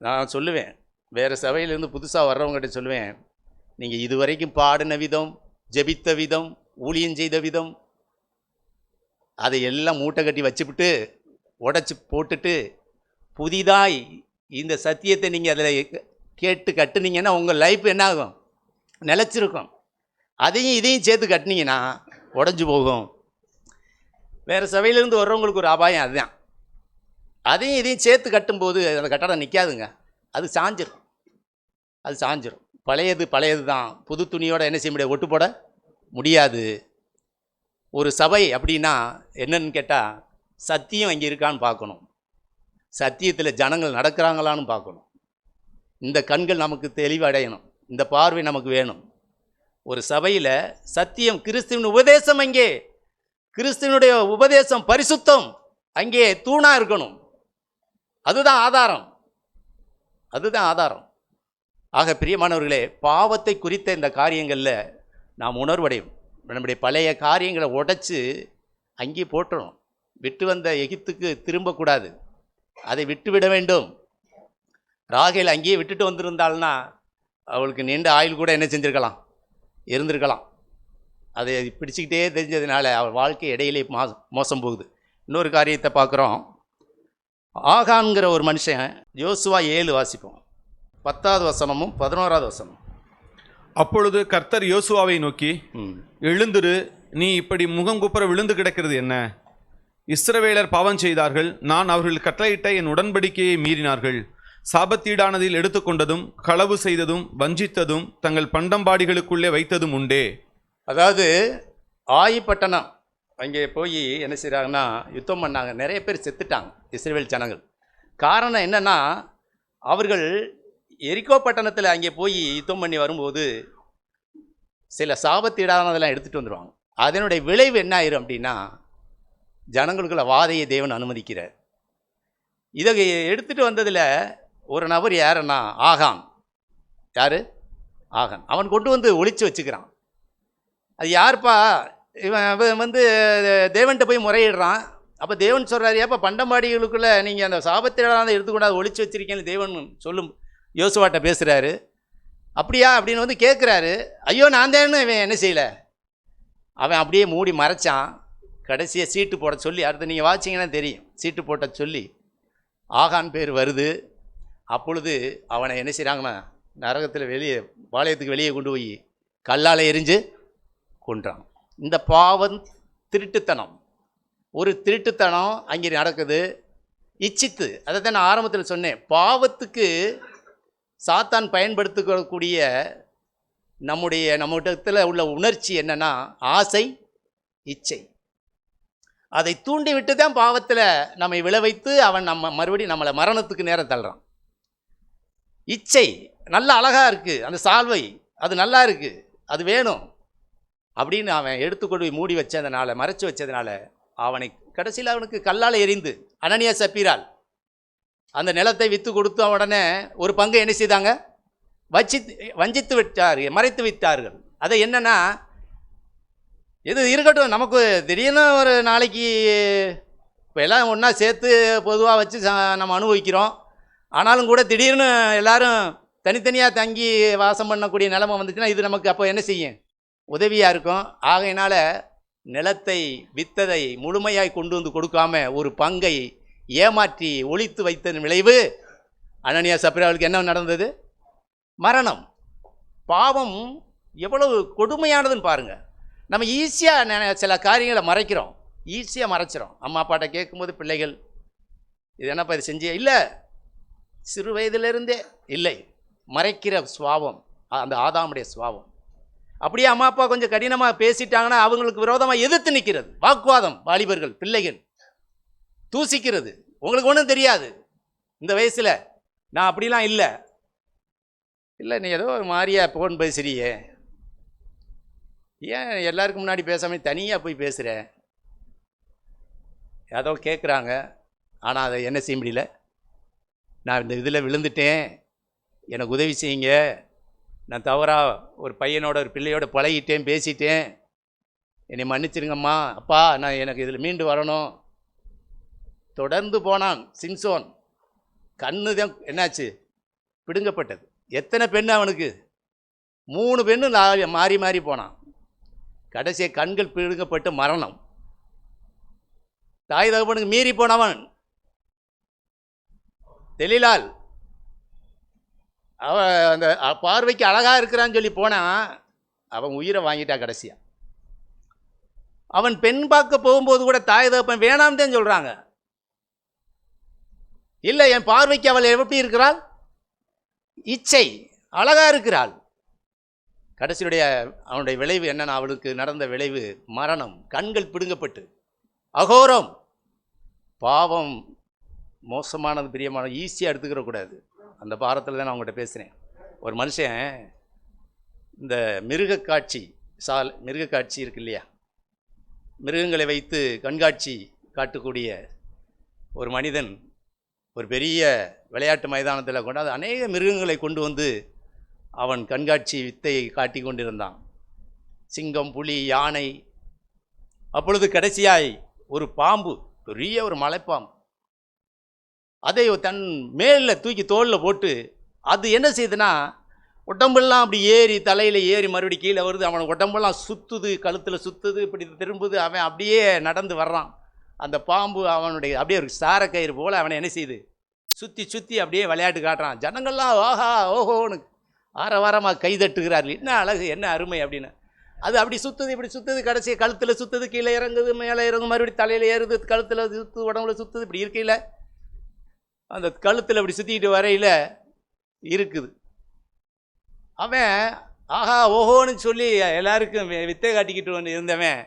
நான் சொல்லுவேன், வேறு சபையிலேருந்து புதுசாக வர்றவங்ககிட்ட சொல்லுவேன், நீங்கள் இதுவரைக்கும் பாடின விதம், ஜெபித்த விதம், ஊழியம் செய்த விதம், அதை எல்லாம் மூட்டை கட்டி வச்சுவிட்டு உடச்சி போட்டுட்டு புதிதாய் இந்த சத்தியத்தை நீங்கள் அதில் கேட்டு கட்டுனீங்கன்னா உங்கள் லைஃப் என்ன ஆகும்? நிலச்சிருக்கும். அதையும் இதையும் சேர்த்து கட்டினீங்கன்னா உடஞ்சி போகும். வேறு சபையிலேருந்து வர்றவங்களுக்கு ஒரு அபாயம் அதுதான். அதையும் இதையும் சேர்த்து கட்டும்போது அந்த கட்டடம் நிற்காதுங்க, அது சாஞ்சிரும். அது சாஞ்சிரும். பழையது பழையது தான், புது துணியோடு என்ன செய்ய முடியாது, ஒட்டு போட முடியாது. ஒரு சபை அப்படின்னா என்னன்னு கேட்டால், சத்தியம் அங்கே இருக்கான்னு பார்க்கணும், சத்தியத்தில் ஜனங்கள் நடக்கிறாங்களான்னு பார்க்கணும். இந்த கண்கள் நமக்கு தெளிவடையணும், இந்த பார்வை நமக்கு வேணும். ஒரு சபையில் சத்தியம், கிறிஸ்துவின் உபதேசம், அங்கே கிறிஸ்துவனுடைய உபதேசம், பரிசுத்தம் அங்கே தூணாக இருக்கணும். அதுதான் ஆதாரம், அதுதான் ஆதாரம். ஆக பிரியமானவர்களே, பாவத்தை குறித்த இந்த காரியங்களில் நாம் உணர்வடையும். நம்முடைய பழைய காரியங்களை உடைச்சி அங்கே போட்டுறணும். விட்டு வந்த எகிப்துக்கு திரும்பக்கூடாது, அதை விட்டுவிட வேண்டும். ராகேல் அங்கேயே விட்டுட்டு வந்திருந்தாள்னா அவளுக்கு நீண்ட ஆயுள் கூட என்ன செஞ்சுருக்கலாம், இருந்திருக்கலாம். அதை பிடிச்சிக்கிட்டே தெரிஞ்சதுனால அவள் வாழ்க்கை இடையிலே மோசம் போகுது. இன்னொரு காரியத்தை பார்க்குறோம். ஆகான்கிற ஒரு மனுஷன், யோசுவா 7 வாசிப்போம், 10வது வசனமும் 11வது வசனம். அப்பொழுது கர்த்தர் யோசுவாவை நோக்கி, எழுந்திரு, நீ இப்படி முகங்குப்புற விழுந்து கிடக்கிறது என்ன? இஸ்ரவேலர் பாவம் செய்தார்கள், நான் அவர்கள் கட்டளையிட்ட என் உடன்படிக்கையை மீறினார்கள். சாபத்தீடானதில் எடுத்துக்கொண்டதும், களவு செய்ததும், வஞ்சித்ததும், தங்கள் பண்டம்பாடிகளுக்குள்ளே வைத்ததும் உண்டே. அதாவது ஆயிப்பட்டணம் அங்கே போய் என்ன செய்கிறாங்கன்னா யுத்தம் பண்ணாங்க. நிறைய பேர் செத்துட்டாங்க இஸ்ரவேல் ஜனங்கள். காரணம் என்னென்னா, அவர்கள் எரிகோ பட்டணத்தில் அங்கே போய் யுத்தம் பண்ணி வரும்போது சில சாபத்தீடானதெல்லாம் எடுத்துகிட்டு வந்துடுவாங்க. அதனுடைய விளைவு என்ன ஆயிரும் அப்படின்னா, ஜனங்களுக்குள்ள வாதையை தேவன் அனுமதிக்கிறார். இதை எடுத்துகிட்டு வந்ததில் ஒரு நபர் யாருன்னா ஆகான். யார்? ஆகான். அவன் கொண்டு வந்து ஒளிச்சு வச்சுக்கிறான். அது யாருப்பா? இவன் வந்து தேவன்கிட்ட போய் முறையிடுறான். அப்போ தேவன் சொல்கிறாரு, ஏப்பா பண்டமாடிகளுக்குள்ளே நீங்கள் அந்த சாபத்தீடானதை எடுத்துக்கொண்டாது ஒளிச்சு வச்சிருக்கீங்கன்னு தேவன் சொல்லும் யோசுவாட்ட பேசுகிறாரு. அப்படியா அப்படின்னு வந்து கேட்குறாரு. ஐயோ நான் தானே. இவன் என்ன செய்யலை, அவன் அப்படியே மூடி மறைச்சான். கடைசியாக சீட்டு போட சொல்லி, அடுத்து நீங்கள் வாட்சிங்கன்னா தெரியும், சீட்டு போட்ட சொல்லி ஆகான் பேர் வருது. அப்பொழுது அவனை என்ன செய்கிறாங்கன்னா நரகத்தில் வெளியே, பாளையத்துக்கு வெளியே கொண்டு போய் கல்லால் எரிஞ்சு கொன்றான். இந்த பாவம் திருட்டுத்தனம், ஒரு திருட்டுத்தனம் அங்கே நடக்குது. இச்சித்து, அதை தான் நான் ஆரம்பத்தில் சொன்னேன். பாவத்துக்கு சாத்தான் பயன்படுத்தக்கூடிய நம்மிடத்தில் உள்ள உணர்ச்சி என்னன்னா ஆசை, இச்சை. அதை தூண்டி விட்டு தான் பாவத்தில் நம்மை விளைவைத்து அவன் மறுபடியும் நம்மளை மரணத்துக்கு நேரம் தள்ளுறான். இச்சை நல்ல அழகாக இருக்குது, அந்த சால்வை அது நல்லா இருக்குது, அது வேணும் அப்படின்னு அவன் எடுத்துக்கொண்டு போய் மூடி வச்சதுனால, மறைச்சி வச்சதுனால அவனை கடைசியில் அவனுக்கு கல்லால் எரிந்து, அனனியா சப்பீரால் அந்த நிலத்தை விற்று கொடுத்து உடனே ஒரு பங்கு என்ன செய்தாங்க, வஞ்சித்து விட்டார்கள், மறைத்து விட்டார்கள். அதை என்னன்னா, இது இருக்கட்டும், நமக்கு திடீர்னு ஒரு நாளைக்கு இப்போ எல்லாம் ஒன்றா சேர்த்து பொதுவாக வச்சு நம்ம அனுபவிக்கிறோம். ஆனாலும் கூட திடீர்னு எல்லாரும் தனித்தனியாக தங்கி வாசம் பண்ணக்கூடிய நிலைமை வந்துச்சுன்னா இது நமக்கு அப்போ என்ன செய்யும், உதவியாக இருக்கும். ஆகையினால நிலத்தை வித்ததை முழுமையாய் கொண்டு வந்து கொடுக்காம ஒரு பங்கை ஏமாற்றி ஒளித்து வைத்ததன் விளைவு அனனியா சப்பீராவுக்கு என்ன நடந்தது? மரணம். பாவம் எவ்வளவு கொடுமையானதுன்னு பாருங்கள். நம்ம ஈஸியாக சில காரியங்களை மறைக்கிறோம், ஈஸியாக மறைச்சிரும். அம்மா அப்பாட்ட கேட்கும்போது பிள்ளைகள் இது என்னப்பா இது செஞ்சியா? இல்லை, சிறு வயதிலிருந்தே இல்லை. மறைக்கிற சுவாபம் அந்த ஆதாமுடைய சுவாபம். அப்படியே அம்மா அப்பா கொஞ்சம் கடினமாக பேசிட்டாங்கன்னா அவங்களுக்கு விரோதமாக எதிர்த்து நிற்கிறது, வாக்குவாதம், வாலிபர்கள் பிள்ளைகள் தூசிக்கிறது. உங்களுக்கு ஒன்றும் தெரியாது இந்த வயசில், நான் அப்படிலாம் இல்லை. இல்லை நீ ஏதோ ஒரு மாதிரியா ஃபோன் பேசுறியே, ஏன் எல்லாருக்கும் முன்னாடி பேசாமல் தனியாக போய் பேசுகிற, ஏதோ கேட்குறாங்க. ஆனால் அதை என்ன செய்ய முடியல, நான் இந்த இதில் விழுந்துட்டேன், எனக்கு உதவி செய்யுங்க, நான் தவறாக ஒரு பையனோட ஒரு பிள்ளையோட பழகிட்டேன், பேசிட்டேன், என்னை மன்னிச்சிருங்கம்மா அப்பா, நான் எனக்கு இதில் மீண்டு வரணும். தொடர்ந்து போனான் சிம்சோன். கண்ணு தான் என்னாச்சு, பிடுங்கப்பட்டது. எத்தனை பெண்ணு அவனுக்கு, 3 பெண்ணு மாறி மாறி போனான். கடைசியை கண்கள் பிடுங்கப்பட்டு மரணம். தாய் தகப்பனுக்கு மீறி போனவன் தெளிலால், அவன் அந்த பார்வைக்கு அழகாக இருக்கிறான்னு சொல்லி போனான், அவன் உயிரை வாங்கிட்டா. கடைசியா அவன் பெண் பார்க்க போகும்போது கூட தாய் தகப்பன் வேணாம் தான் சொல்கிறாங்க. இல்லை, என் பார்வைக்கு அவள் எப்படி இருக்கிறாள், இச்சை, அழகா இருக்கிறாள். கடைசியுடைய அவனுடைய விளைவு என்னன்னா, அவளுக்கு நடந்த விளைவு மரணம், கண்கள் பிடுங்கப்பட்டு. அகோரம், பாவம் மோசமானது, பிரியமானது, ஈஸியாக எடுத்துக்கிற கூடாது. அந்த பாரத்தில் தான் நான் அவங்கள்ட்ட பேசுகிறேன். ஒரு மனுஷன் இந்த மிருகக்காட்சி இருக்கு இல்லையா, மிருகங்களை வைத்து கண்காட்சி காட்டக்கூடிய ஒரு மனிதன் ஒரு பெரிய விளையாட்டு மைதானத்தில் கொண்டு அநேக மிருகங்களை கொண்டு வந்து அவன் கண்காட்சி வித்தையை காட்டி கொண்டிருந்தான். சிங்கம், புலி, யானை. அப்பொழுது கடைசியாய் ஒரு பாம்பு, பெரிய ஒரு மலைப்பாம்பு, அதை தன் மேலில் தூக்கி தோளில் போட்டு, அது என்ன செய்யுதுன்னா உடம்பெல்லாம் அப்படி ஏறி, தலையில் ஏறி மறுபடி கீழே வருது. அவன் உடம்பெல்லாம் சுற்றுது, கழுத்தில் சுற்றுது, இப்படி திரும்புது. அவன் அப்படியே நடந்து வர்றான். அந்த பாம்பு அவனுடைய அப்படியே ஒரு சாரக்கயிறு போல் அவனை என்ன செய்யுது, சுற்றி சுற்றி அப்படியே விளையாட்டு காட்டுறான். ஜனங்கள்லாம் ஆஹா ஓஹோன்னு ஆரவாரமாக கைதட்டுகிறார்கள். என்ன அழகு, என்ன அருமை அப்படின்னு. அது அப்படி சுற்றுது, இப்படி சுற்றுது, கடைசியை கழுத்தில் சுற்றுது, கீழே இறங்குது, மேலே இறங்கும், மறுபடியும் தலையில் ஏறுது, கழுத்தில் சுற்றுது, உடம்புல சுற்றுது. இப்படி இருக்கையில் அந்த கழுத்தில் அப்படி சுற்றிக்கிட்டு வரையில் இருக்குது. அவன் ஆஹா ஓஹோன்னு சொல்லி எல்லாருக்கும் வித்தை காட்டிக்கிட்டு இருந்தவன்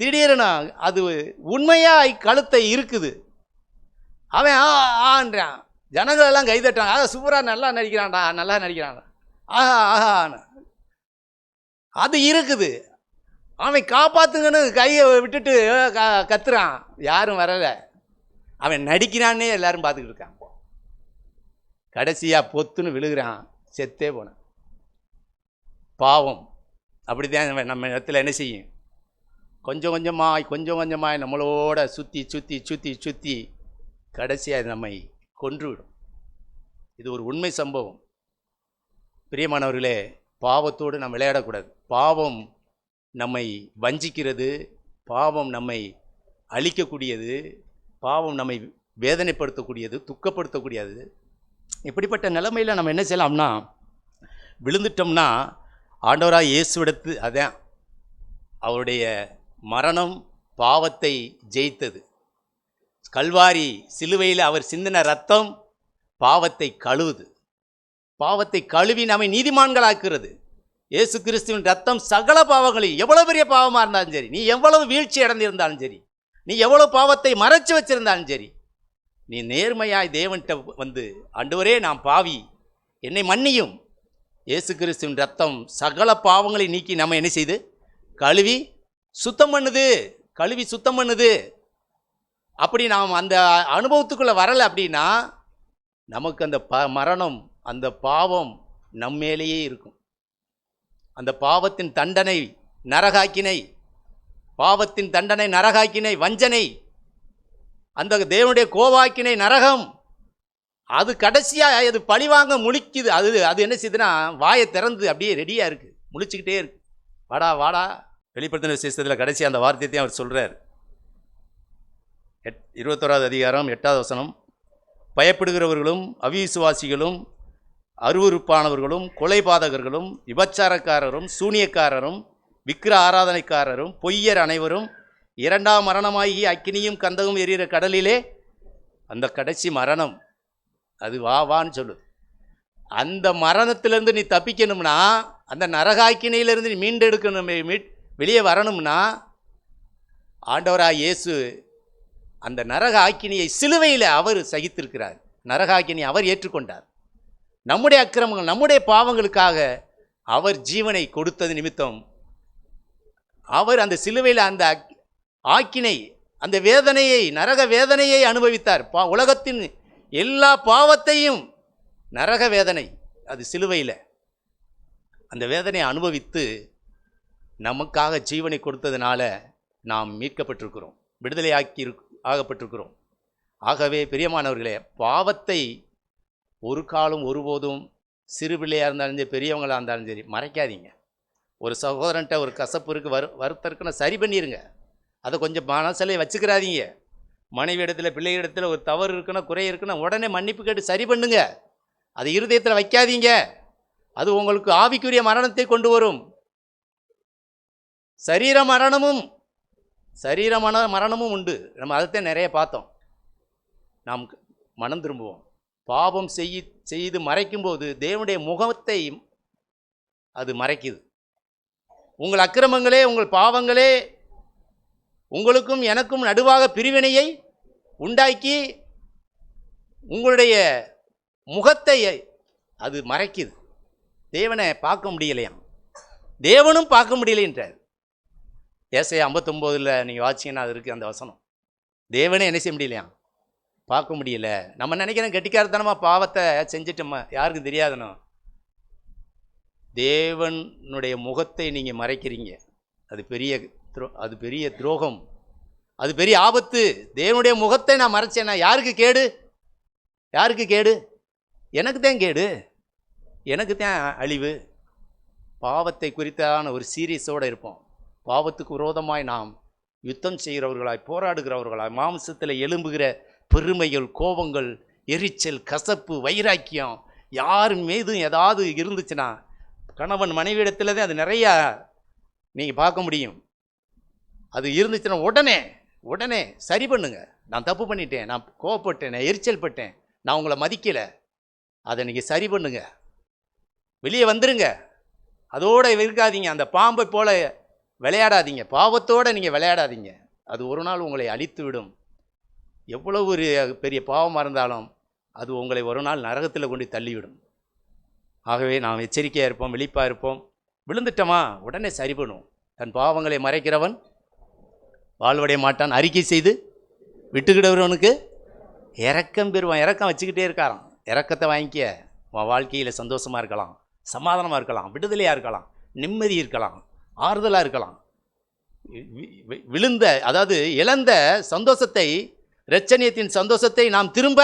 திடீர்னு அது உண்மையாக கழுத்தை இருக்குது. அவன் ஆன்றான், ஜனங்கள் எல்லாம் கைதட்டான். ஆஹா சூப்பராக நல்லா நடிக்கிறான்டா, நல்லா நடிக்கிறான்டா, ஆஹா ஆஹான்னு. அது இருக்குது. அவன் காப்பாற்றுங்கன்னு கையை விட்டுட்டு கத்துறான், யாரும் வரலை. அவன் நடிக்கிறான்னே எல்லாரும் பார்த்துக்கிட்டு இருக்கான். கடைசியாக பொத்துன்னு விழுகிறான், செத்தே போனான். பாவம் அப்படித்தான் நம்ம இடத்துல என்ன செய்யும், கொஞ்சம் கொஞ்சமாய் நம்மளோட சுற்றி கடைசியாக நம்மை கொன்றுவிடும். இது ஒரு உண்மை சம்பவம். பிரியமானவர்களே, பாவத்தோடு நம்ம விளையாடக்கூடாது. பாவம் நம்மை வஞ்சிக்கிறது, பாவம் நம்மை அழிக்கக்கூடியது, பாவம் நம்மை வேதனைப்படுத்தக்கூடியது, துக்கப்படுத்தக்கூடியது. இப்படிப்பட்ட நிலைமையில் நம்ம என்ன செய்யலாம்னா, விழுந்துட்டோம்னா ஆண்டவராக இயேசுவிடத்து, அதான் அவருடைய மரணம் பாவத்தை ஜெயித்தது. கல்வாரி சிலுவையில் அவர் சிந்தின ரத்தம் பாவத்தை கழுவுது. பாவத்தை கழுவி நம்மை நீதிமான்களாக்குறது. இயேசு கிறிஸ்துவின் ரத்தம் சகல பாவங்களையும், எவ்வளோ பெரிய பாவமாக இருந்தாலும் சரி, நீ எவ்வளவு வீழ்ச்சி அடைந்திருந்தாலும் சரி, நீ எவ்வளோ பாவத்தை மறைச்சு வச்சிருந்தாலும் சரி, நீ நேர்மையாய் தேவன்கிட்ட வந்து, ஆண்டவரே நான் பாவி, என்னை மன்னியும். இயேசு கிறிஸ்துவின் ரத்தம் சகல பாவங்களை நீக்கி நம்ம என்ன செய்து கழுவி சுத்தம் பண்ணுது. அப்படி நாம் அந்த அனுபவத்துக்குள்ளே வரலை அப்படின்னா நமக்கு அந்த மரணம், அந்த பாவம் நம்மேலேயே இருக்கும். அந்த பாவத்தின் தண்டனை நரகாக்கினை, வஞ்சனை, அந்த தேவனுடைய கோவாக்கினை நரகம். அது கடைசியாக அது பழிவாங்க முழிக்குது. அது என்ன செய்யுதுன்னா, வாயை திறந்து அப்படியே ரெடியாக இருக்குது, முழிச்சுக்கிட்டே இருக்கு. வாடா. வெளிப்படுத்தின விசேஷத்தில் கடைசி அந்த வார்த்தையத்தையும் அவர் சொல்கிறார். 21வது அதிகாரம் 8வது வசனம். பயப்படுகிறவர்களும் அவிசுவாசிகளும் அருவருப்பானவர்களும் கொலைபாதகர்களும் விபச்சாரக்காரரும் சூனியக்காரரும் விக்கிர ஆராதனைக்காரரும் பொய்யர் அனைவரும் 2ஆம் மரணமாகி அக்கினியும் கந்தகம் எரிகிற கடலிலே, அந்த கடைசி மரணம் அது வான்னு சொல்லுது. அந்த மரணத்திலிருந்து நீ தப்பிக்கணும்னா, அந்த நரகாக்கினையிலிருந்து நீ மீண்டெடுக்கணும், வெளியே வரணும்னா, ஆண்டவராக இயேசு அந்த நரக ஆக்கினியை சிலுவையில் அவர் சகித்திருக்கிறார். நரக ஆக்கினியை அவர் ஏற்றுக்கொண்டார். நம்முடைய அக்கிரமங்கள், நம்முடைய பாவங்களுக்காக அவர் ஜீவனை கொடுத்தது நிமித்தம் அவர் அந்த சிலுவையில் அந்த ஆக்கினை, அந்த வேதனையை, நரக வேதனையை அனுபவித்தார். உலகத்தின் எல்லா பாவத்தையும், நரக வேதனை அது சிலுவையில் அந்த வேதனையை அனுபவித்து நமக்காக ஜீவனை கொடுத்ததுனால நாம் மீட்கப்பட்டிருக்கிறோம், விடுதலை ஆகப்பட்டிருக்கிறோம். ஆகவே பிரியமானவர்களே, பாவத்தை ஒரு காலம் ஒருபோதும் சிறு பிள்ளையாக இருந்தாலும் சரி, பெரியவங்களாக இருந்தாலும் சரி, மறைக்காதீங்க. ஒரு சகோதரன்ட்ட ஒரு கசப்பு இருக்குது, வருத்தருக்குன்னா சரி பண்ணிடுங்க. அதை கொஞ்சம் மனசிலே வச்சுக்கிறாதீங்க. மனைவி இடத்துல, பிள்ளை இடத்துல ஒரு தவறு இருக்குன்னா, குறை இருக்குன்னா உடனே மன்னிப்பு கேட்டு சரி பண்ணுங்க. அது இருதயத்தில் வைக்காதீங்க. அது உங்களுக்கு ஆவிக்குரிய மரணத்தை கொண்டு வரும். சரீர மரணமும் உண்டு. நம்ம அதைத்தான் நிறைய பார்த்தோம். நாம் மனம் திரும்புவோம். பாவம் செய்து மறைக்கும்போது தேவனுடைய முகத்தை அது மறைக்குது. உங்கள் அக்கிரமங்களே, உங்கள் பாவங்களே உங்களுக்கும் எனக்கும் நடுவாக பிரிவினையை உண்டாக்கி உங்களுடைய முகத்தை அது மறைக்குது. தேவனை பார்க்க முடியலையாம், தேவனும் பார்க்க முடியலைன்றார். ஏசாயா 59 நீங்கள் வாட்சிங்கன்னா அது இருக்குது அந்த வசனம். தேவனே என்ன செய்ய முடியலையாம், பார்க்க முடியல. நம்ம நினைக்கிறோம் கெட்டிக்காரத்தனமாக பாவத்தை செஞ்சுட்டோமா, யாருக்கும் தெரியாதுனோ. தேவனுடைய முகத்தை நீங்கள் மறைக்கிறீங்க. அது பெரிய துரோகம், அது பெரிய ஆபத்து. தேவனுடைய முகத்தை நான் மறைச்சேன்னா யாருக்கு கேடு? யாருக்கு கேடு? எனக்கு தான் கேடு, எனக்கு தான் அழிவு. பாவத்தை குறித்தான ஒரு சீரியஸோடு இருப்போம். பாவத்துக்கு விரோதமாய் நாம் யுத்தம் செய்கிறவர்களாய், போராடுகிறவர்களாய், மாம்சத்தில் எழும்புகிற பெருமைகள், கோபங்கள், எரிச்சல், கசப்பு, வைராக்கியம் யார் மீதும் ஏதாவது இருந்துச்சுன்னா, கணவன் மனைவியிடத்தில் தான் அது நிறையா நீங்கள் பார்க்க முடியும். அது இருந்துச்சுன்னா உடனே சரி பண்ணுங்க. நான் தப்பு பண்ணிட்டேன், நான் கோவப்பட்டேன், நான் எரிச்சல் பட்டேன், நான் உங்களை மதிக்கலை, அதை நீங்கள் சரி பண்ணுங்க, வெளியே வந்துருங்க. அதோடு இருக்காதீங்க. அந்த பாம்பை போல விளையாடாதீங்க, பாவத்தோடு நீங்கள் விளையாடாதீங்க. அது ஒரு நாள் உங்களை அழித்து விடும். எவ்வளவு ஒரு பெரிய பாவமாக இருந்தாலும் அது உங்களை ஒரு நாள் நரகத்தில் கொண்டு தள்ளிவிடும். ஆகவே நாம் எச்சரிக்கையாக இருப்போம், விழிப்பாக இருப்போம். விழுந்துட்டோமா உடனே சரி பண்ணுவோம். தன் பாவங்களை மறைக்கிறவன் வாழ்வடைய மாட்டான், அறிக்கை செய்து விட்டுக்கிட்டவனுக்கு இரக்கம் பெறுவான். இரக்கம் வச்சுக்கிட்டே இருக்காராம். இரக்கத்தை வாங்கிக்க, உன் வாழ்க்கையில் சந்தோஷமாக இருக்கலாம், சமாதானமாக இருக்கலாம், விடுதலையாக இருக்கலாம், நிம்மதி இருக்கலாம், ஆறுதலாக இருக்கலாம். இழந்த சந்தோஷத்தை, இரட்சணியத்தின் சந்தோஷத்தை நாம் திரும்ப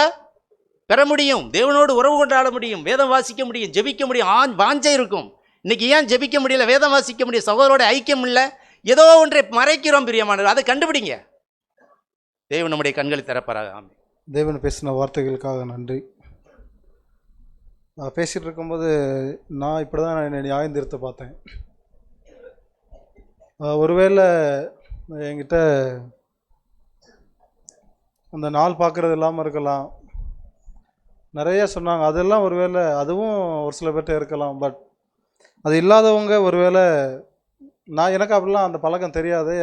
பெற முடியும். தேவனோடு உறவு கொண்டாட முடியும், வேதம் வாசிக்க முடியும், ஜெபிக்க முடியும், வாஞ்சை இருக்கும். இன்னைக்கு ஏன் ஜெபிக்க முடியல, வேதம் வாசிக்க முடியும், சகோதரோட ஐக்கியம் இல்லை, ஏதோ ஒன்றை மறைக்கிறோம். பிரியமானவர், அதை கண்டுபிடிங்க. தேவன் நம்முடைய கண்களை திறப்பாராக. ஆமென். தேவன் பேசின வார்த்தைகளுக்காக நன்றி. பேசிகிட்டு இருக்கும்போது நான் இப்படி தான் என்னை நியாயம் திருத்த பார்த்தேன். ஒருவேளை என்கிட்ட அந்த நாள் பார்க்குறது இல்லாமல் இருக்கலாம். நிறைய சொன்னாங்க, அதெல்லாம் ஒருவேளை அதுவும் ஒரு சில பேர்கிட்ட இருக்கலாம். பட் அது இல்லாதவங்க ஒருவேளை எனக்கு அப்படிலாம் அந்த பழக்கம் தெரியாது.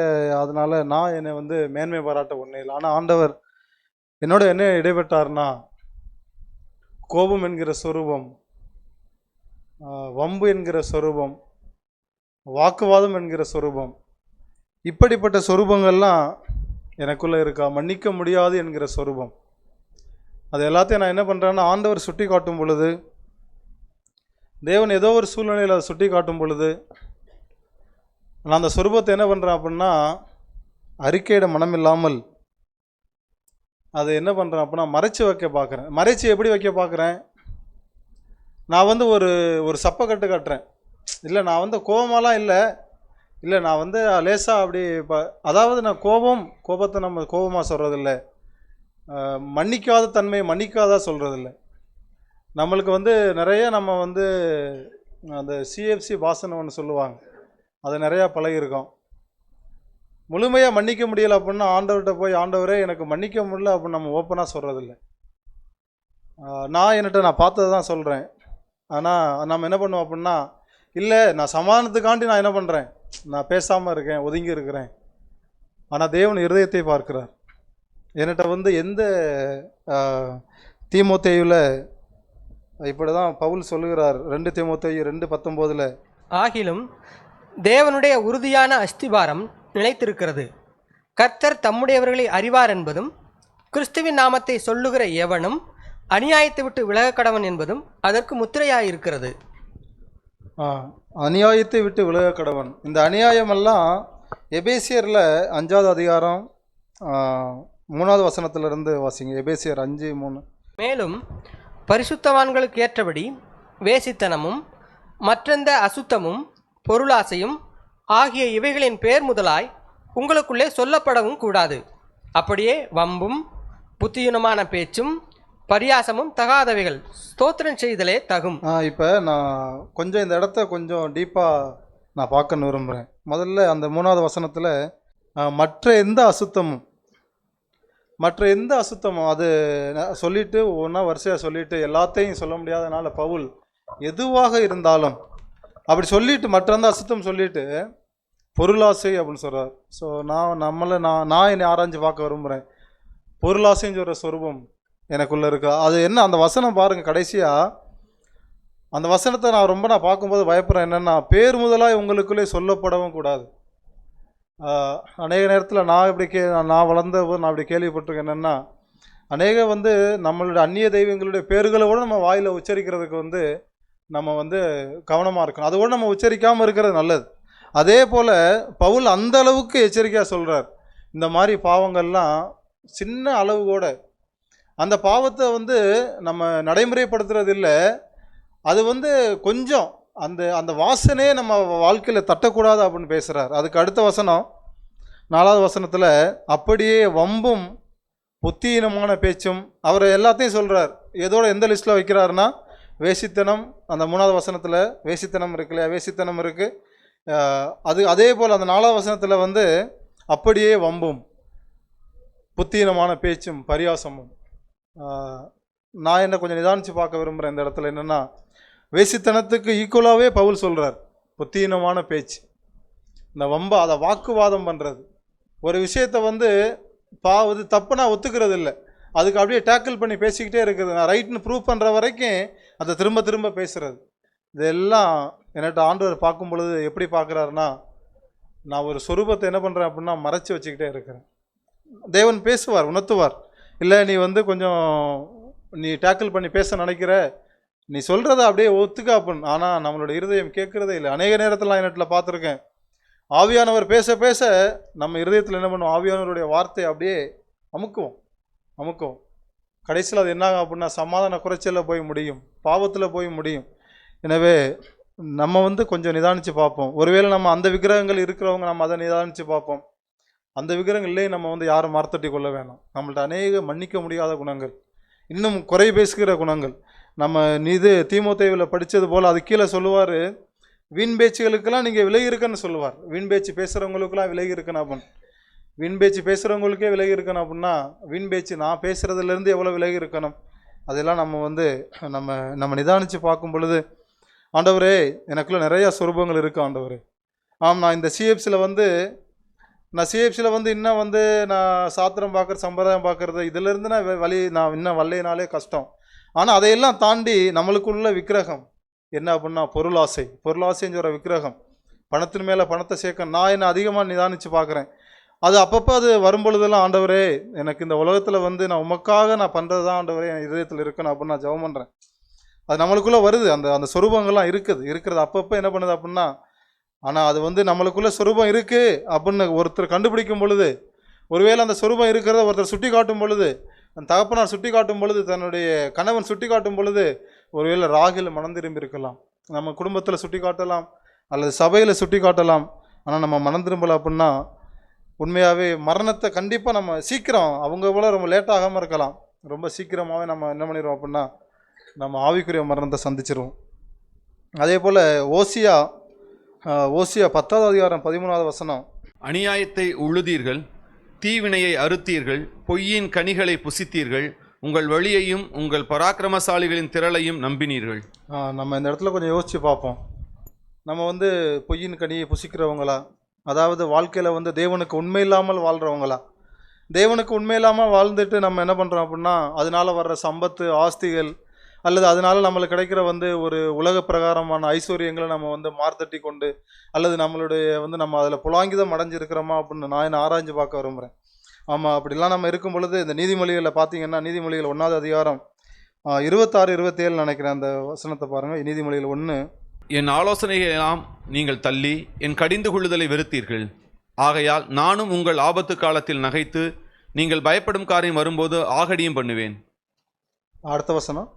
அதனால் நான் என்னை மேன்மை பாராட்ட ஒன்றே இல்லை. ஆனால் ஆண்டவர் என்னோட என்ன இடைப்பட்டார்னா, கோபம் என்கிற சொரூபம், வம்பு என்கிற சொரூபம், வாக்குவாதம் என்கிற சொரூபம், இப்படிப்பட்ட சொரூபங்கள்லாம் எனக்குள்ளே இருக்கா. மன்னிக்க முடியாது என்கிற சொரூபம், அது எல்லாத்தையும் நான் என்ன பண்ணுறேன்னா, ஆண்டவர் சுட்டி காட்டும் பொழுது, தேவன் ஏதோ ஒரு சூழ்நிலையில் அதை சுட்டி காட்டும் பொழுது, நான் அந்த சொரூபத்தை என்ன பண்ணுறேன் அப்படின்னா, அறிக்கையிட மனம் இல்லாமல் அதை என்ன பண்ணுறேன் அப்படின்னா மறைச்சி வைக்க பார்க்குறேன். மறைச்சி எப்படி வைக்க பார்க்குறேன், நான் ஒரு சப்பக்கட்டு கட்டுறேன். இல்லை, நான் கோபமாலாம் இல்லை, நான் லேசாக அப்படி அதாவது நான் கோபத்தை நம்ம கோபமாக சொல்கிறதில்ல, மன்னிக்காத தன்மையை மன்னிக்காதா சொல்கிறதில்ல. நம்மளுக்கு நிறைய நம்ம அந்த சிஎஃப்சி பாசனை ஒன்று சொல்லுவாங்க, அதை நிறையா பழகிருக்கோம். முழுமையாக மன்னிக்க முடியலை அப்படின்னா ஆண்டவர்கிட்ட போய், ஆண்டவரே எனக்கு மன்னிக்க முடியல அப்படின்னு நம்ம ஓப்பனாக சொல்கிறதில்ல. நான் பார்த்ததை தான் சொல்கிறேன். ஆனால் நம்ம என்ன பண்ணுவோம் அப்படின்னா, இல்லை நான் சமாதானத்துக்காண்டி நான் என்ன பண்ணுறேன், நான் பேசாமல் இருக்கேன், ஒதுங்கி இருக்கிறேன். ஆனால் தேவன் இருதயத்தை பார்க்கிறார். என்கிட்ட வந்து எந்த தீமோத்தேயுவில் இப்படி தான் பவுல் சொல்லுகிறார், 2 தீமோத்தேயு 2:19. ஆகிலும் தேவனுடைய உறுதியான அஸ்திபாரம் நிலைத்திருக்கிறது. கர்த்தர் தம்முடையவர்களை அறிவார் என்பதும், கிறிஸ்துவின் நாமத்தை சொல்லுகிற எவனும் அநியாயத்தை விட்டு விலகக் கடவன் என்பதும் அதற்கு முத்திரையாயிருக்கிறது. அநியாயத்தை விட்டு விலக கடவன். இந்த அநியாயமெல்லாம் எபேசியரில் 5வது அதிகாரம் 3வது வசனத்திலிருந்து வாசிங்க. எபேசியர் 5:3. மேலும் பரிசுத்தவான்களுக்கு ஏற்றபடி வேசித்தனமும் மற்றெந்த அசுத்தமும் பொருளாசையும் ஆகிய இவைகளின் பேர் முதலாய் உங்களுக்குள்ளே சொல்லப்படவும் கூடாது. அப்படியே வம்பும் புத்தியுனமான பேச்சும் பரியாசமும் தகாதவைகள், ஸ்தோத்திரம் செய்தலே தகும். இப்போ நான் கொஞ்சம் இந்த இடத்த கொஞ்சம் டீப்பாக நான் பார்க்க விரும்புகிறேன். முதல்ல அந்த 3வது வசனத்தில் மற்ற எந்த அசுத்தமும் அது சொல்லிட்டு ஒன்றா வரிசையாக சொல்லிட்டு எல்லாத்தையும் சொல்ல முடியாதனால பவுல் எதுவாக இருந்தாலும் அப்படி சொல்லிட்டு மற்ற எந்த அசுத்தம் சொல்லிட்டு பொருளாசை அப்படின்னு சொல்கிறார். ஸோ நான் என்னை ஆராய்ஞ்சு பார்க்க விரும்புகிறேன். பொருளாசைன்னு சொல்கிற சொரூபம் எனக்குள்ளே இருக்கா? அது என்ன அந்த வசனம் பாருங்கள். கடைசியாக அந்த வசனத்தை நான் பார்க்கும்போது பயப்படுறேன். என்னென்னா, பேர் முதலாக உங்களுக்குள்ளே சொல்லப்படவும் கூடாது. அநேக நேரத்தில் நான் வளர்ந்த போது நான் இப்படி கேள்விப்பட்டிருக்கேன். என்னென்னா, அநேக வந்து நம்மளுடைய அந்நிய தெய்வங்களுடைய பேர்களை கூட நம்ம வாயில் உச்சரிக்கிறதுக்கு நம்ம கவனமாக இருக்கணும். அது கூட நம்ம உச்சரிக்காமல் இருக்கிறது நல்லது. அதே போல் பவுல் அந்த அளவுக்கு எச்சரிக்கையாக சொல்கிறார். இந்த மாதிரி பாவங்கள்லாம் சின்ன அளவு கூட அந்த பாவத்தை நம்ம நடைமுறைப்படுத்துறது இல்லை. அது கொஞ்சம் அந்த வாசனையே நம்ம வாழ்க்கையில் தட்டக்கூடாது அப்படின்னு பேசுகிறார். அதுக்கு அடுத்த வசனம் 4வது வசனத்தில் அப்படியே வம்பும் புத்தியீனமான பேச்சும் அவர் எல்லாத்தையும் சொல்கிறார். எந்த லிஸ்ட்டில் வைக்கிறாருன்னா, வேசித்தனம். அந்த 3வது வசனத்தில் வேசித்தனம் இருக்கு இல்லையா, வேசித்தனம் இருக்குது. அதே போல் அந்த 4வது வசனத்தில் அப்படியே வம்பும் புத்தியீனமான பேச்சும் பரியாசமும். நான் என்ன கொஞ்சம் நிதானித்து பார்க்க விரும்புகிறேன் இந்த இடத்துல. என்னென்னா, வேசித்தனத்துக்கு ஈக்குவலாகவே பவுல் சொல்கிறார் புத்தியீனமான பேச்சு. இந்த அதை வாக்குவாதம் பண்ணுறது, ஒரு விஷயத்தை தப்பு நான் ஒத்துக்கிறது இல்லை, அதுக்கு அப்படியே டேக்கிள் பண்ணி பேசிக்கிட்டே இருக்குது. நான் ரைட்னு ப்ரூவ் பண்ணுற வரைக்கும் அதை திரும்ப திரும்ப பேசுகிறது. இதெல்லாம் என்கிட்ட ஆண்டவர் பார்க்கும் பொழுது எப்படி பார்க்குறாருன்னா, நான் ஒரு சொரூபத்தை என்ன பண்ணுறேன் அப்படின்னா மறைச்சி வச்சுக்கிட்டே இருக்கிறேன். தேவன் பேசுவார், உணர்த்துவார். இல்லை நீ கொஞ்சம் நீ டேக்கிள் பண்ணி பேச நினைக்கிற, நீ சொல்கிறத அப்படியே ஒத்துக்க அப்படின்னு. ஆனால் நம்மளோட இருதயம் கேட்குறதே இல்லை. அநேக நேரத்தில் நான் என்கிட்ட பார்த்துருக்கேன். ஆவியானவர் பேச பேச நம்ம இருதயத்தில் என்ன பண்ணுவோம், ஆவியானவருடைய வார்த்தையை அப்படியே அமுக்குவோம். கடைசியில் அது என்ன அப்படின்னா சமாதான குறைச்சலில் போய் முடியும், பாவத்தில் போய் முடியும். எனவே நம்ம கொஞ்சம் நிதானித்து பார்ப்போம். ஒருவேளை நம்ம அந்த விக்கிரகங்கள் இருக்கிறவங்க நம்ம அதை நிதானித்து பார்ப்போம். அந்த விக்கிரகங்களே நம்ம யாரும் மார்த்தட்டி கொள்ள வேணாம். நம்மள்ட்ட அநேக மன்னிக்க முடியாத குணங்கள், இன்னும் குறை பேசுகிற குணங்கள். நம்ம தீமோத்தேயுவில் படித்தது போல் அது கீழே சொல்லுவார், வீண் பேச்சுகளுக்கெல்லாம் நீங்கள் விலகி இருக்குன்னு சொல்லுவார். வீண் பேச்சு பேசுகிறவங்களுக்கெல்லாம் விலகி இருக்கணும் அப்படின்னு. வீண் பேச்சு பேசுகிறவங்களுக்கே விலகி இருக்கணும் அப்படின்னா, வீண் பேச்சு நான் பேசுகிறதுலேருந்து எவ்வளோ விலகி இருக்கணும், அதெல்லாம் நம்ம நிதானித்து பார்க்கும் பொழுது, ஆண்டவரே எனக்குள்ளே நிறையா சொரூபங்கள் இருக்குது ஆண்டவரே. நான் இந்த சிஎஃப்சியில் இன்னும் நான் சாத்திரம் பார்க்குறது, சம்பிரதாயம் பார்க்குறது, இதிலேருந்து நான் இன்னும் வல்லையினாலே கஷ்டம். ஆனால் அதையெல்லாம் தாண்டி நம்மளுக்குள்ள விக்கிரகம் என்ன அப்படின்னா பொருளாசைன்னு சொல்கிற விக்கிரகம். பணத்தின் மேலே பணத்தை சேர்க்க நான் என்ன அதிகமாக நிதானித்து பார்க்குறேன். அது அப்பப்போ அது வரும்பொழுதெல்லாம், ஆண்டவரே எனக்கு இந்த உலகத்தில் நான் உமக்காக நான் பண்ணுறது தான் ஆண்டவரே என் இதயத்தில் இருக்கணும் அப்படின்னு நான் ஜெபம் பண்ணுறேன். அது நம்மளுக்குள்ளே வருது, அந்த சொரூபங்கள்லாம் இருக்கிறது அப்பப்போ என்ன பண்ணுது அப்படின்னா. ஆனால் அது நம்மளுக்குள்ளே சொரூபம் இருக்குது அப்படின்னு ஒருத்தர் கண்டுபிடிக்கும் பொழுது, ஒருவேளை அந்த சொரூபம் இருக்கிறத ஒருத்தர் சுட்டி காட்டும் பொழுது, அந்த தகப்பனார் சுட்டி காட்டும் பொழுது, தன்னுடைய கணவன் சுட்டி காட்டும் பொழுது, ஒருவேளை ராகில் மனம் திரும்பி இருக்கலாம். நம்ம குடும்பத்தில் சுட்டி காட்டலாம், அல்லது சபையில் சுட்டி காட்டலாம். ஆனால் நம்ம மனம் திரும்பலை அப்படின்னா உண்மையாகவே மரணத்தை கண்டிப்பாக நம்ம சீக்கிரம், அவங்க போல் ரொம்ப லேட்டாகாமல் இருக்கலாம், ரொம்ப சீக்கிரமாகவே நம்ம என்ன பண்ணிடுவோம் அப்படின்னா நம்ம ஆவிக்குரிய மரணத்தை சந்திச்சிருவோம். அதே போல் ஓசியா 10வது அதிகாரம் 13வது வசனம், அநியாயத்தை உழுதீர்கள், தீவினையை அறுத்தீர்கள், பொய்யின் கனிகளை புசித்தீர்கள், உங்கள் வழியையும் உங்கள் பராக்கிரமசாலிகளின் திரளையும் நம்பினீர்கள். நம்ம இந்த இடத்துல கொஞ்சம் யோசித்து பார்ப்போம். நம்ம வந்து பொய்யின் கனியை புசிக்கிறவங்களா, அதாவது வாழ்க்கையில் வந்து தேவனுக்கு உண்மை இல்லாமல் வாழ்கிறவங்களா? தேவனுக்கு உண்மை இல்லாமல் வாழ்ந்துட்டு நம்ம என்ன பண்ணுறோம் அப்படின்னா, அதனால வர்ற சம்பத்து, ஆஸ்திகள், அல்லது அதனால நம்மளுக்கு கிடைக்கிற வந்து ஒரு உலக பிரகாரமான ஐஸ்வர்யங்களை நம்ம வந்து மார்த்தட்டி கொண்டு, அல்லது நம்மளுடைய வந்து நம்ம அதில் புலாங்கிதம் அடைஞ்சிருக்கிறோமா அப்படின்னு நான் என்ன ஆராய்ஞ்சு பார்க்க விரும்புகிறேன். ஆமாம், அப்படிலாம் நம்ம இருக்கும் பொழுது இந்த நீதிமொழிகளில் பார்த்தீங்கன்னா, நீதிமொழிகள் 1ஆவது அதிகாரம் 26, 27 நினைக்கிறேன், அந்த வசனத்தை பாருங்கள். நீதிமொழிகள் 1. என் ஆலோசனையெல்லாம் நீங்கள் தள்ளி என் கடிந்து கொள்ளுதலை வெறுத்தீர்கள். ஆகையால் நானும் உங்கள் ஆபத்து காலத்தில் நகைத்து நீங்கள் பயப்படும் காரியம் வரும்போது ஆகடியும் பண்ணுவேன். அடுத்த வசனம்.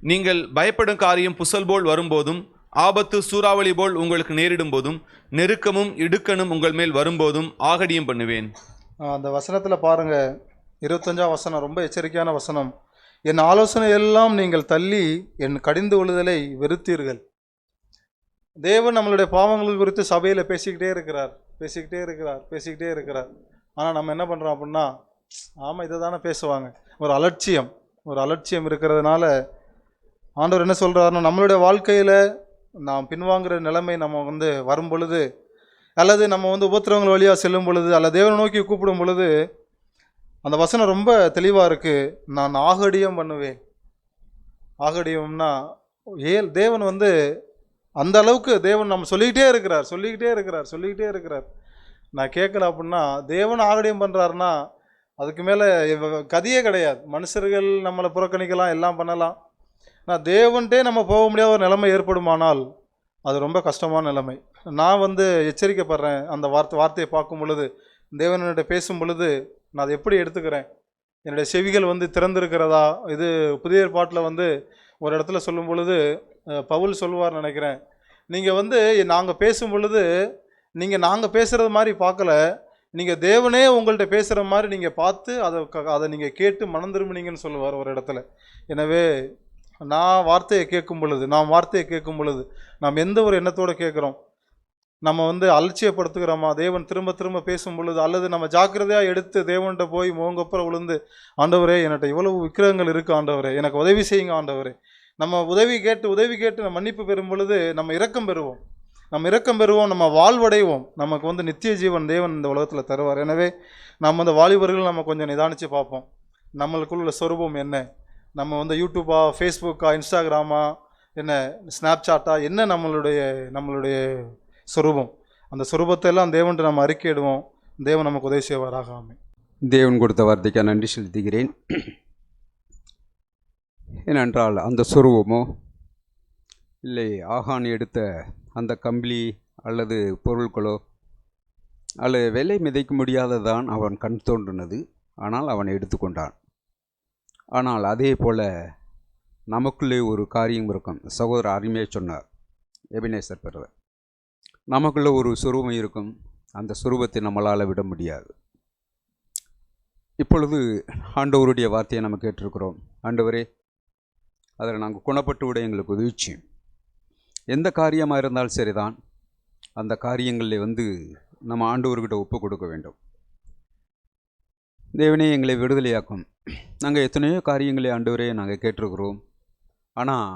நீங்கள் பயப்படும் காரியம் புசல் போல் வரும்போதும், ஆபத்து சூறாவளி போல் உங்களுக்கு நேரிடும் போதும், நெருக்கமும் இடுக்கணும் உங்கள் மேல் வரும்போதும் ஆகடியும் பண்ணுவேன். அந்த வசனத்தில் பாருங்கள், 25ஆம் வசனம் ரொம்ப எச்சரிக்கையான வசனம். என் ஆலோசனை எல்லாம் நீங்கள் தள்ளி என் கடிந்து கொள்ளுதலை வெறுத்தீர்கள். தேவன் நம்மளுடைய பாவங்கள் குறித்து சபையில் பேசிக்கிட்டே இருக்கிறார். ஆனால் நம்ம என்ன பண்ணுறோம் அப்படின்னா, ஆமாம் இதை தானே பேசுவாங்க, ஒரு அலட்சியம் இருக்கிறதுனால ஆண்டவர் என்ன சொல்கிறாருன்னா, நம்மளுடைய வாழ்க்கையில் நாம் பின்வாங்குகிற நிலைமை நம்ம வந்து வரும் பொழுது, அல்லது நம்ம வந்து உபத்திரவங்கள் வழியாக செல்லும் பொழுது, அல்லது தேவனை நோக்கி கூப்பிடும் பொழுது, அந்த வசனம் ரொம்ப தெளிவாக இருக்குது. நான் ஆகடியம் பண்ணுவேன். ஆகடியம்னா தேவன் வந்து அந்த அளவுக்கு தேவன் நம்ம சொல்லிக்கிட்டே இருக்கிறார். நான் கேட்கல அப்படின்னா, தேவன் ஆகடியம் பண்ணுறாருன்னா அதுக்கு மேலே கதியே கிடையாது. மனுஷர்கள் நம்மளை புறக்கணிக்கலாம், எல்லாம் பண்ணலாம். ஆனால் தேவன்ட்டே நம்ம போக முடியாத ஒரு நிலைமை ஏற்படுமானால் அது ரொம்ப கஷ்டமான நிலைமை. நான் வந்து எச்சரிக்கப்படுறேன். அந்த வார்த்தையை பார்க்கும் பொழுது, தேவனிட பேசும் பொழுது நான் அதை எப்படி எடுத்துக்கிறேன்? என்னுடைய செவிகள் வந்து திறந்திருக்கிறதா? இது புதிய ஏற்பாட்டில் வந்து ஒரு இடத்துல சொல்லும் பொழுது பவுல் சொல்லுவார் நினைக்கிறேன், நீங்கள் வந்து நாங்கள் பேசும் பொழுது நீங்கள் நாங்கள் பேசுகிறது மாதிரி பார்க்கல, நீங்கள் தேவனே உங்கள்கிட்ட பேசுகிற மாதிரி நீங்கள் பார்த்து அதை நீங்கள் கேட்டு மனம் திரும்பினீங்கன்னு சொல்லுவார் ஒரு இடத்துல. எனவே நாம் வார்த்தையை கேட்கும் பொழுது நாம் எந்த ஒரு எண்ணத்தோடு கேட்குறோம்? நம்ம வந்து அலட்சியப்படுத்துகிறோமா? தேவன் திரும்ப திரும்ப பேசும் பொழுது, அல்லது நம்ம ஜாக்கிரதையாக எடுத்து தேவன்கிட்ட போய் முகங்கப்புறம் விழுந்து, ஆண்டவரே என்கிட்ட இவ்வளவு விக்கிரகங்கள் இருக்குது ஆண்டவரே, எனக்கு உதவி செய்யுங்க ஆண்டவரே. நம்ம உதவி கேட்டு நம்ம மன்னிப்பு பெறும் பொழுது நம்ம இரக்கம் பெறுவோம், நம்ம வாழ்வடைவோம். நமக்கு வந்து நித்திய ஜீவன் தேவன் இந்த உலகத்தில் தருவார். எனவே நம்ம அந்த வாலிபர்கள் நம்ம கொஞ்சம் நிதானித்து பார்ப்போம், நம்மளுக்குள்ள சொரூபம் என்ன? நம்ம வந்து யூடியூப்பா, ஃபேஸ்புக்கா, இன்ஸ்டாகிராமா, என்ன ஸ்னாப்சாட்டா, என்ன நம்மளுடைய சொரூபம்? அந்த சொரூபத்தை எல்லாம் தேவன்ட்டு நம்ம அறிக்கையிடுவோம். தேவன் நமக்கு உதவி செய்வாராக. ஆமென். தேவன் கொடுத்த வார்த்தைக்கு நன்றி செலுத்துகிறேன். ஏனென்றால் அந்த சொரூபமோ இல்லை ஆகான் எடுத்த அந்த கம்பளி அல்லது பொருட்களோ அல்லது விலை மிதைக்க முடியாததான் அவன் கண் தோன்றினது, ஆனால் அவன் எடுத்துக்கொண்டான். ஆனால் அதே போல் நமக்குள்ளே ஒரு காரியம் இருக்கும். சகோதரர் அருமையாக சொன்னார் எபினேசர் பெறுவர், நமக்குள்ளே ஒரு சுரூபம் இருக்கும். அந்த சுரூபத்தை நம்மளால் விட முடியாது. இப்பொழுது ஆண்டவருடைய வார்த்தையை நம்ம கேட்டிருக்கிறோம். ஆண்டவரே, அதில் நாங்கள் குணப்பட்டு விட எங்களுக்கு உதவிச்சு. எந்த காரியமாக இருந்தாலும் சரிதான், அந்த காரியங்களில் வந்து நம்ம ஆண்டவர்கிட்ட ஒப்பு கொடுக்க வேண்டும். தேவனே எங்களை விடுதலையாக்கும். நாங்கள் எத்தனையோ காரியங்களை ஆண்டவரே நாங்கள் கேட்டிருக்கிறோம். ஆனால்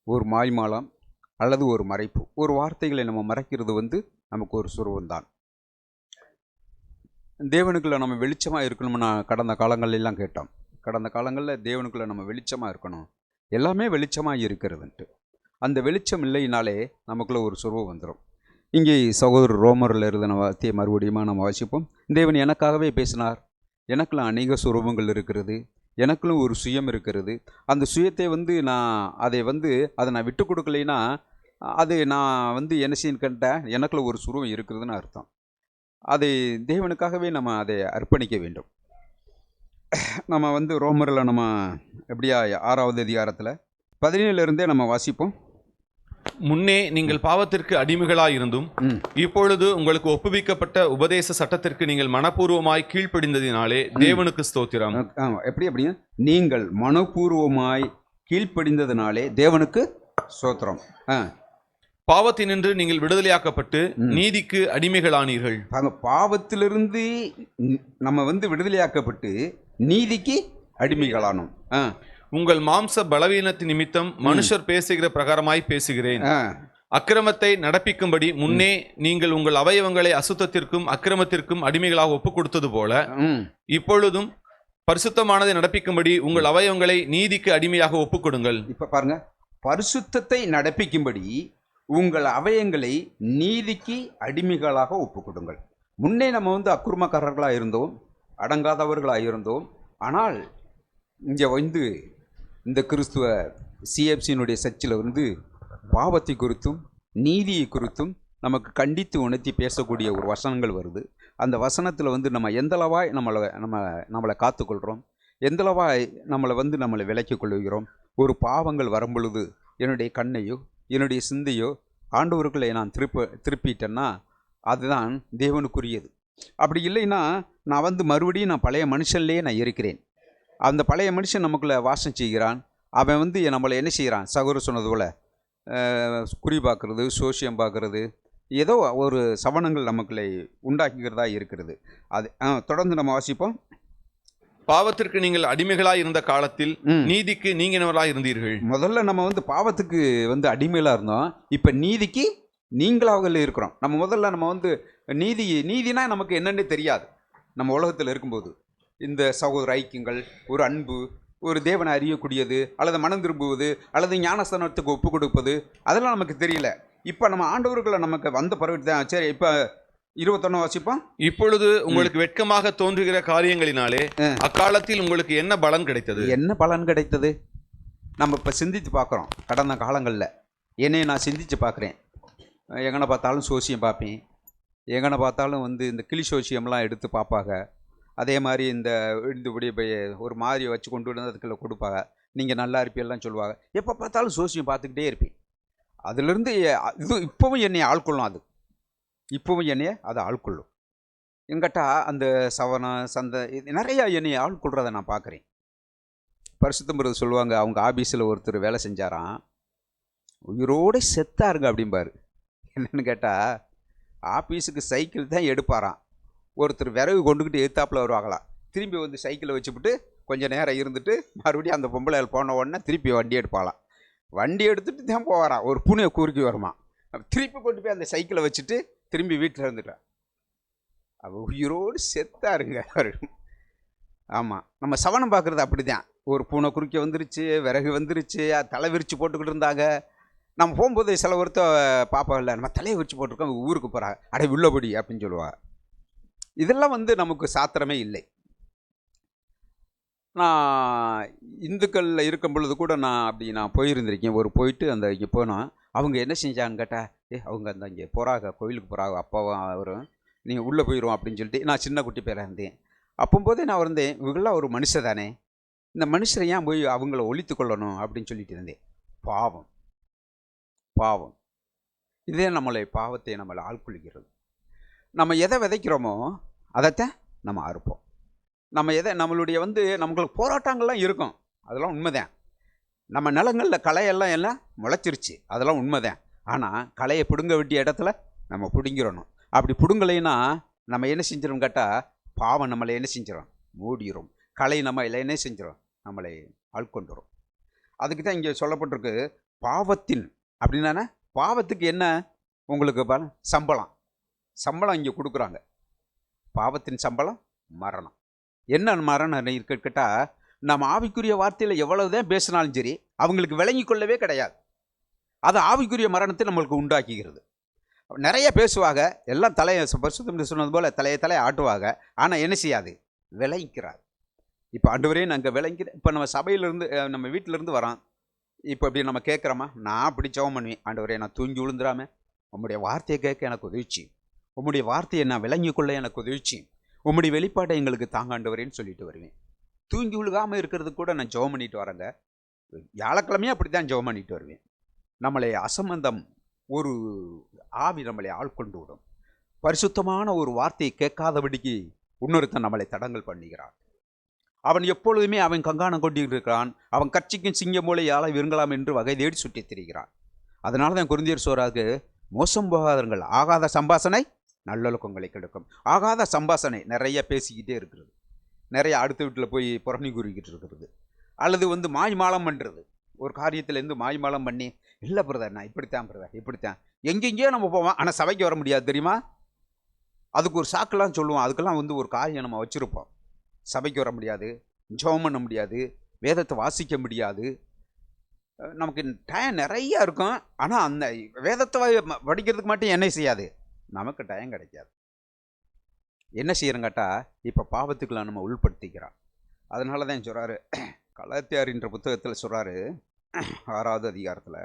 ஒரு மாய்மாலம் அல்லது ஒரு மறைப்பு, ஒரு வார்த்தைகளை நம்ம மறைக்கிறது வந்து நமக்கு ஒரு சுரூபந்தான். தேவனுக்குள்ளே நம்ம வெளிச்சமாக இருக்கணும்னு கடந்த காலங்களெல்லாம் கேட்டோம். கடந்த காலங்களில் தேவனுக்குள்ளே நம்ம வெளிச்சமாக இருக்கணும், எல்லாமே வெளிச்சமாக இருக்கிறதுன்ட்டு. அந்த வெளிச்சம் இல்லைனாலே நமக்குள்ளே ஒரு சுரூபம் வந்துடும். இங்கே சகோதரர் ரோமரில் எழுதின வார்த்தையை மறுபடியும் நம்ம வாசிப்போம். தேவன் எனக்காகவே பேசினார். எனக்குள்ள அநேக சுரூபங்கள் இருக்கிறது, எனக்குள்ளும் ஒரு சுயம் இருக்கிறது. அந்த சுயத்தை வந்து அதை நான் விட்டு கொடுக்கலைன்னா அது நான் வந்து என்ன செய்யன்னு கேட்டேன், எனக்குள்ள ஒரு சுரூபம் இருக்கிறதுன்னு அர்த்தம். அதை தேவனுக்காகவே நம்ம அதை அர்ப்பணிக்க வேண்டும். நம்ம வந்து ரோமரில் நம்ம எப்படியா 6வது அதிகாரத்தில் 17 நம்ம வாசிப்போம். முன்னே நீங்கள் பாவத்திற்கு அடிமைகளாயிருந்தும் இப்பொழுது உங்களுக்கு ஒப்புவிக்கப்பட்ட உபதேச சட்டத்திற்கு நீங்கள் மனப்பூர்வமாய் கீழ்ப்படிந்ததினாலே தேவனுக்கு ஸ்தோத்திரம். எப்படி நீங்கள் மனப்பூர்வமாய் கீழ்ப்படிந்ததினாலே தேவனுக்கு ஸ்தோத்திரம். பாவத்தினின்று நீங்கள் விடுதலையாக்கப்பட்டு நீதிக்கு அடிமைகளானீர்கள். பாவத்திலிருந்து நம்ம வந்து விடுதலையாக்கப்பட்டு நீதிக்கு அடிமைகளானோம். உங்கள் மாம்ச பலவீனத்தின் நிமித்தம் மனுஷர் பேசுகிற பிரகாரமாய் பேசுகிறேன். அக்கிரமத்தை நடப்பிக்கும்படி முன்னே நீங்கள் உங்கள் அவயவங்களை அசுத்தத்திற்கும் அக்கிரமத்திற்கும் அடிமைகளாக ஒப்புக் கொடுத்தது போல இப்பொழுதும் பரிசுத்தமானதை நடப்பிக்கும்படி உங்கள் அவயவங்களை நீதிக்கு அடிமையாக ஒப்புக் கொடுங்கள். இப்ப பாருங்க, பரிசுத்தத்தை நடப்பிக்கும்படி உங்கள் அவயங்களை நீதிக்கு அடிமைகளாக ஒப்புக் கொடுங்கள். முன்னே நம்ம அக்குர்மக்காரர்களாக இருந்தோம், அடங்காதவர்களாக இருந்தோம். ஆனால் இங்கே இந்த கிறிஸ்துவ சிஎஃப்சியினுடைய சர்ச்சில் பாவத்தை குறித்தும் நீதியை குறித்தும் நமக்கு கண்டித்து உணர்த்தி பேசக்கூடிய ஒரு வசனங்கள் வருது. அந்த வசனத்தில் நம்ம எந்தளவாய் நம்மளை காத்துக்கொள்கிறோம், எந்தளவாய் நம்மளை விலக்கிக் கொள்கிறோம். ஒரு பாவங்கள் வரும்பொழுது என்னுடைய கண்ணையோ என்னுடைய சிந்தையோ ஆண்டவர்களை நான் திருப்பிட்டேன்னா அதுதான் தேவனுக்குரியது. அப்படி இல்லைன்னா நான் மறுபடியும் நான் பழைய மனுஷன்லேயே நான் இருக்கிறேன். அந்த பழைய மனுஷன் நமக்குள்ளே வாசம் செய்கிறான். அவன் நம்மளை என்ன செய்கிறான்? சகோதரர் சொன்னது போல் குறி பார்க்குறது, சோசியம் பார்க்குறது, ஏதோ ஒரு சவனங்கள் நமக்குள்ளே உண்டாக்குகிறதா இருக்கிறது. அது தொடர்ந்து நம்ம வாசிப்போம். பாவத்திற்கு நீங்கள் அடிமைகளாக இருந்த காலத்தில் நீதிக்கு நீங்கினவர்களாக இருந்தீர்கள். முதல்ல நம்ம பாவத்துக்கு அடிமைகளாக இருந்தோம். இப்போ நீதிக்கு நீங்களாக இருக்கிறோம். முதல்ல நீதினா நமக்கு என்னென்னு தெரியாது. நம்ம உலகத்தில் இருக்கும்போது இந்த சகோதர ஐக்கியங்கள், ஒரு அன்பு, ஒரு தேவனை அறியக்கூடியது, அல்லது மனம் திரும்புவது, அல்லது ஞானஸ்தானத்துக்கு ஒப்பு கொடுப்பது, அதெல்லாம் நமக்கு தெரியல. இப்போ நம்ம ஆண்டவர்களை நமக்கு வந்த பிறகு தான். சரி, இப்போ 21 வாசிப்போம். இப்பொழுது உங்களுக்கு வெட்கமாக தோன்றுகிற காரியங்களினாலே அக்காலத்தில் உங்களுக்கு என்ன பலன் கிடைத்தது? என்ன பலன் கிடைத்தது? நம்ம இப்போ சிந்தித்து பார்க்குறோம். கடந்த காலங்களில் என்னை நான் சிந்தித்து பார்க்குறேன். எங்கனை பார்த்தாலும் சோசியம் பார்ப்பேன், எங்கனை பார்த்தாலும் இந்த கிளி சோசியம்லாம் எடுத்து பார்ப்பாங்க. அதே மாதிரி இந்த ஒரு மாதிரியை வச்சு கொண்டு வந்து அதுக்குள்ளே கொடுப்பாங்க. நீங்கள் நல்லா இருப்பீங்கலாம் சொல்லுவாங்க. எப்போ பார்த்தாலும் சோசியம் பார்த்துக்கிட்டே இருப்பேன். அதுலேருந்து இப்போவும் என்னை ஆள்கொள்ளும். இப்போவும் என்னைய அதை ஆள்கொள்ளும். எங்கிட்ட அந்த சவனம் சந்தை நிறையா என்னை ஆள்கொள்றதை நான் பார்க்குறேன். பரிசுத்தம் சொல்லுவாங்க, அவங்க ஆஃபீஸில் ஒருத்தர் வேலை செஞ்சாராம், உயிரோடு செத்தாருங்க அப்படிம்பாரு. என்னென்னு கேட்டால் ஆஃபீஸுக்கு சைக்கிள் தான் எடுப்பாராம். ஒருத்தர் விறகு கொண்டுக்கிட்டு எதிர்த்தாப்பில் வருவாங்களாம். திரும்பி சைக்கிளை வச்சுக்கிட்டு கொஞ்சம் நேரம் இருந்துட்டு மறுபடியும் அந்த பொம்பளை போன உடனே திருப்பி வண்டி எடுப்பாளாம். வண்டி எடுத்துகிட்டு தான் போவாராம். ஒரு பூனையை குறுக்கி வருமா, திருப்பி கொண்டு போய் அந்த சைக்கிளை வச்சுட்டு திரும்பி வீட்டில் இருந்துட்டான். அவள் உயிரோடு செத்தாருங்க. ஆமாம், நம்ம சவனம் பார்க்குறது அப்படி தான். ஒரு பூனை குறுக்கி வந்துருச்சு, விறகு வந்துருச்சு, தலை விரித்து போட்டுக்கிட்டு இருந்தாங்க. நம்ம போகும்போது சில ஒருத்தர் பாப்பாவில் நம்ம தலையை விரித்து போட்டிருக்கோம், ஊருக்கு போகிறாங்க, அடை உள்ளபடி அப்படின்னு சொல்லுவாங்க. இதெல்லாம் நமக்கு சாத்திரமே இல்லை. நான் இந்துக்களில் இருக்கும் பொழுது கூட நான் போயிருந்திருக்கேன். போயிட்டு இங்கே போனோம். அவங்க என்ன செஞ்சாங்கன்னு கேட்டால், அவங்க இங்கே போகிறாங்க, கோயிலுக்கு போகிறாங்க, அப்பாவும் அவரும், நீங்கள் உள்ளே போயிடுவோம் அப்படின்னு சொல்லிட்டு நான் சின்ன குட்டி பேராக இருந்தேன். அப்போம்போதே நான் இருந்தேன், இவங்களாம் ஒரு மனுஷன் தானே, இந்த மனுஷரை ஏன் போய் அவங்கள ஒழித்து கொள்ளணும் அப்படின்னு சொல்லிட்டு இருந்தேன். பாவம் பாவம் இதே பாவத்தை நம்மளை ஆள்கொள்கிறது. நம்ம எதை விதைக்கிறோமோ அதைத்தான் நம்ம அறுப்போம். நம்ம எதை நம்மளுடைய நமக்கு போராட்டங்கள்லாம் இருக்கும், அதெல்லாம் உண்மைதான். நம்ம நிலங்களில் களையெல்லாம் எல்லாம் முளைச்சிருச்சு, அதெல்லாம் உண்மைதான். ஆனால் களையை பிடுங்க வேண்டிய இடத்துல நம்ம பிடுங்கிறணும். அப்படி பிடுங்கலைன்னா நம்ம என்ன செஞ்சிடும் கேட்டால், பாவம் நம்மளை என்ன செஞ்சிடும், மூடிடும். களை நம்ம என்ன செஞ்சிடும், நம்மளை ஆட்கொண்டுரும். அதுக்கு தான் இங்கே சொல்லப்பட்டிருக்கு, பாவத்தின் அப்படின்னா பாவத்துக்கு என்ன உங்களுக்கு சம்பளம். சம்பளம் இங்கே கொடுக்குறாங்க. பாவத்தின் சம்பளம் மரணம். என்ன மரணம் கேட்டால், நம்ம ஆவிக்குரிய வார்த்தையில் எவ்வளவுதான் பேசினாலும் சரி அவங்களுக்கு விளங்கி கொள்ளவே கிடையாது. அது ஆவிக்குரிய மரணத்தை நம்மளுக்கு உண்டாக்குகிறது. நிறைய பேசுவாங்க, எல்லாம் தலையை பரிசுத்தம் சொன்னது போல் தலையை ஆட்டுவாங்க. ஆனால் என்ன செய்யாது, விளங்கிக்கிறார். இப்போ ஆண்டவரே நாங்கள் விளங்கிக்கிறேன். இப்போ நம்ம சபையிலேருந்து நம்ம வீட்டிலேருந்து வரோம். இப்போ இப்படி நம்ம கேட்குறோமா, நான் அப்படி ஜெபம் பண்ணுவேன், ஆண்டவரே நான் தூங்கி விழுந்துடாம உம்முடைய வார்த்தையை கேட்க எனக்கு உதவிச்சு, உம்முடைய வார்த்தையை நான் விளங்கி கொள்ள எனக்கு உதவிச்சு, உம்முடைய வெளிப்பாட்டை எங்களுக்கு தாங்க ஆண்டவரேன்னு சொல்லிட்டு வருவேன். தூங்கி விழுகாமல் இருக்கிறது கூட நான் ஜெபம் பண்ணிட்டு வரேங்க. வியாழக்கிழமையே அப்படி தான் ஜெபம் பண்ணிட்டு வருவேன். நம்மளை அசம்பந்தம் ஒரு ஆவி நம்மளை ஆள்கொண்டு விடும். பரிசுத்தமான ஒரு வார்த்தையை கேட்காதபடிக்கு இன்னொருத்தன் நம்மளை தடங்கல் பண்ணுகிறான். அவன் எப்பொழுதுமே அவன் கங்காணம் கொண்டிருக்கிறான். அவன் கட்சிக்கும் சிங்கம் போல யாழை விருங்கலாம் என்று வகை தேடி சுற்றி திரிகிறான். அதனால தான் கொரிந்தியர் சொல்றாரு, மோசம் போகாதீர்கள், ஆகாத சம்பாசனை நல்லொழுக்கங்களை கெடுக்கும். ஆகாத சம்பாசனை நிறைய பேசிக்கிட்டே இருக்கிறது. நிறைய அடுத்த வீட்டில் போய் புறணி கூறிக்கிட்டு இருக்கிறது, அல்லது வந்து மாய்மாலம் பண்ணுறது. ஒரு காரியத்திலேருந்து மாய்மாலம் பண்ணி, இல்லை பிரதர் நான் இப்படித்தான் எங்கெங்கேயோ நம்ம போவோம், ஆனால் சபைக்கு வர முடியாது தெரியுமா? அதுக்கு ஒரு சாக்கெல்லாம் சொல்லுவோம். அதுக்கெல்லாம் வந்து ஒரு காரியம் நம்ம வச்சுருப்போம். சபைக்கு வர முடியாது, ஜெபம் பண்ண முடியாது, வேதத்தை வாசிக்க முடியாது, நமக்கு டைம் நிறையா இருக்கும். ஆனால் அந்த வேதத்தை படிக்கிறதுக்கு மட்டும் என்ன செய்யாது, நமக்கு டைம் கிடைக்காது. என்ன செய்யறோம் கேட்டால், இப்போ பாவத்துக்குள்ள நம்ம உள்படுத்திக்கிறோம். அதனால தான் சொல்கிறாரு, கலாத்தியார்ன்ற புத்தகத்தில் சொல்கிறாரு 6வது அதிகாரத்தில்,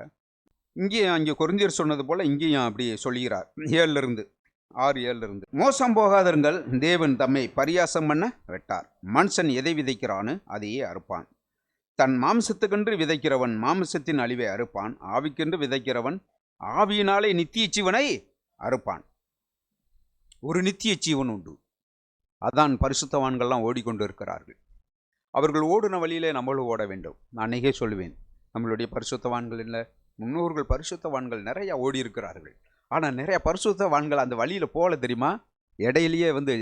இங்கேயும் அங்கே கொரிந்தியர் சொன்னது போல் இங்கேயும் அப்படி சொல்லுகிறார். 6:7 மோசம் போகாதருங்கள், தேவன் தம்மை பரியாசம் பண்ண வெட்டார். மனுஷன் எதை விதைக்கிறான்னு அதையே அறுப்பான். தன் மாம்சத்துக்கென்று விதைக்கிறவன் மாம்சத்தின் அழிவை அறுப்பான், ஆவிக்கென்று விதைக்கிறவன் ஆவியினாலே நித்திய ஜீவனை அறுப்பான். ஒரு நித்திய ஜீவன் உண்டு. அதான் பரிசுத்தவான்கள்லாம் ஓடிக்கொண்டு இருக்கிறார்கள். அவர்கள் ஓடின வழியிலே நம்மளும் ஓட வேண்டும். நான் அன்னைக்கே சொல்லுவேன், நம்மளுடைய பரிசுத்தவான்கள் இல்லை, முன்னோர்கள் பரிசுத்தவான்கள் நிறையா ஓடி இருக்கிறார்கள். ஆனால் நிறைய பரிசுத்தவான்கள் அந்த வழியில் போகல தெரியுமா? இடையிலேயே வந்து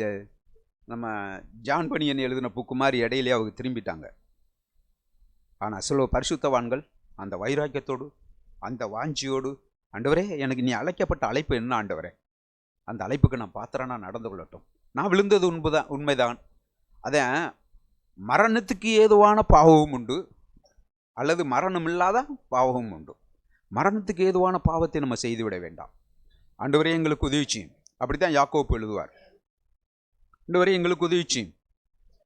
நம்ம ஜான் பனியன் எழுதின புக்கு மாதிரி இடையிலேயே அவங்க திரும்பிட்டாங்க. ஆனால் சில பரிசுத்தவான்கள் அந்த வைராக்கியத்தோடு, அந்த வாஞ்சியோடு, ஆண்டவரே எனக்கு நீ அழைக்கப்பட்ட அழைப்பு என்ன ஆண்டவரே, அந்த அழைப்புக்கு நான் பாத்திரனா நடந்து கொள்ளட்டும். நான் விழுந்தது உண்மைதான். அதான் மரணத்துக்கு ஏதுவான பாவமும் உண்டு, அல்லது மரணம் இல்லாத பாவமும் உண்டு. மரணத்துக்கு ஏதுவான பாவத்தை நம்ம செய்துவிட வேண்டாம். ஆண்டவரே எங்களுக்கு உதவிச்சியும். அப்படித்தான் யாக்கோப்பு எழுதுவார். ஆண்டவரே எங்களுக்கு உதவிச்சியும்,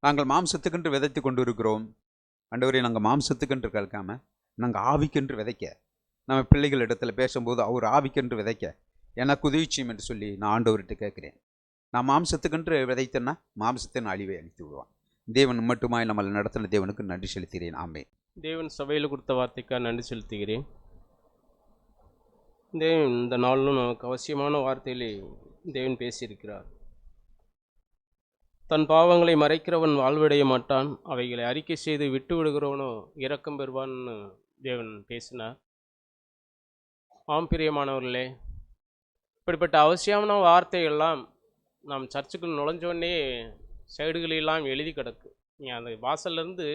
நாங்கள் மாம்சத்துக்கென்று விதைத்து கொண்டு இருக்கிறோம். ஆண்டவரே நாங்கள் மாம்சத்துக்கென்று கேட்காம நாங்கள் ஆவிக்கென்று விதைக்க, நம்ம பிள்ளைகள் இடத்துல பேசும்போது அவர் ஆவிக்கென்று விதைக்க எனக்கு உதவிச்சியும் என்று சொல்லி நான் ஆண்டவர்கிட்ட கேட்குறேன். நான் மாம்சத்துக்கென்று விதைத்தேன்னா மாம்சத்தின் அழிவை அழித்து விடுவான். தேவன் மட்டுமாய் நம்மளை நடத்தின தேவனுக்கு நன்றி செலுத்துகிறேன். ஆமென். தேவன் சபையில் கொடுத்த வார்த்தைக்காக நன்றி செலுத்துகிறேன். தேவன் இந்த நாளிலும் நமக்கு அவசியமான வார்த்தையிலே தேவன் பேசியிருக்கிறார். தன் பாவங்களை மறைக்கிறவன் வாழ்வடைய மாட்டான், அவைகளை அறிக்கை செய்து விட்டு விடுகிறவனோ இரக்கம் பெறுவான்னு தேவன் பேசினார். ஆம் பிரியமானவர்களே, இப்படிப்பட்ட அவசியமான வார்த்தைகள்லாம் நாம் சர்ச்சுக்குள் நுழைஞ்சோடனே சைடுகளெல்லாம் எழுதி கிடக்கு. நீ அந்த வாசல்லேருந்து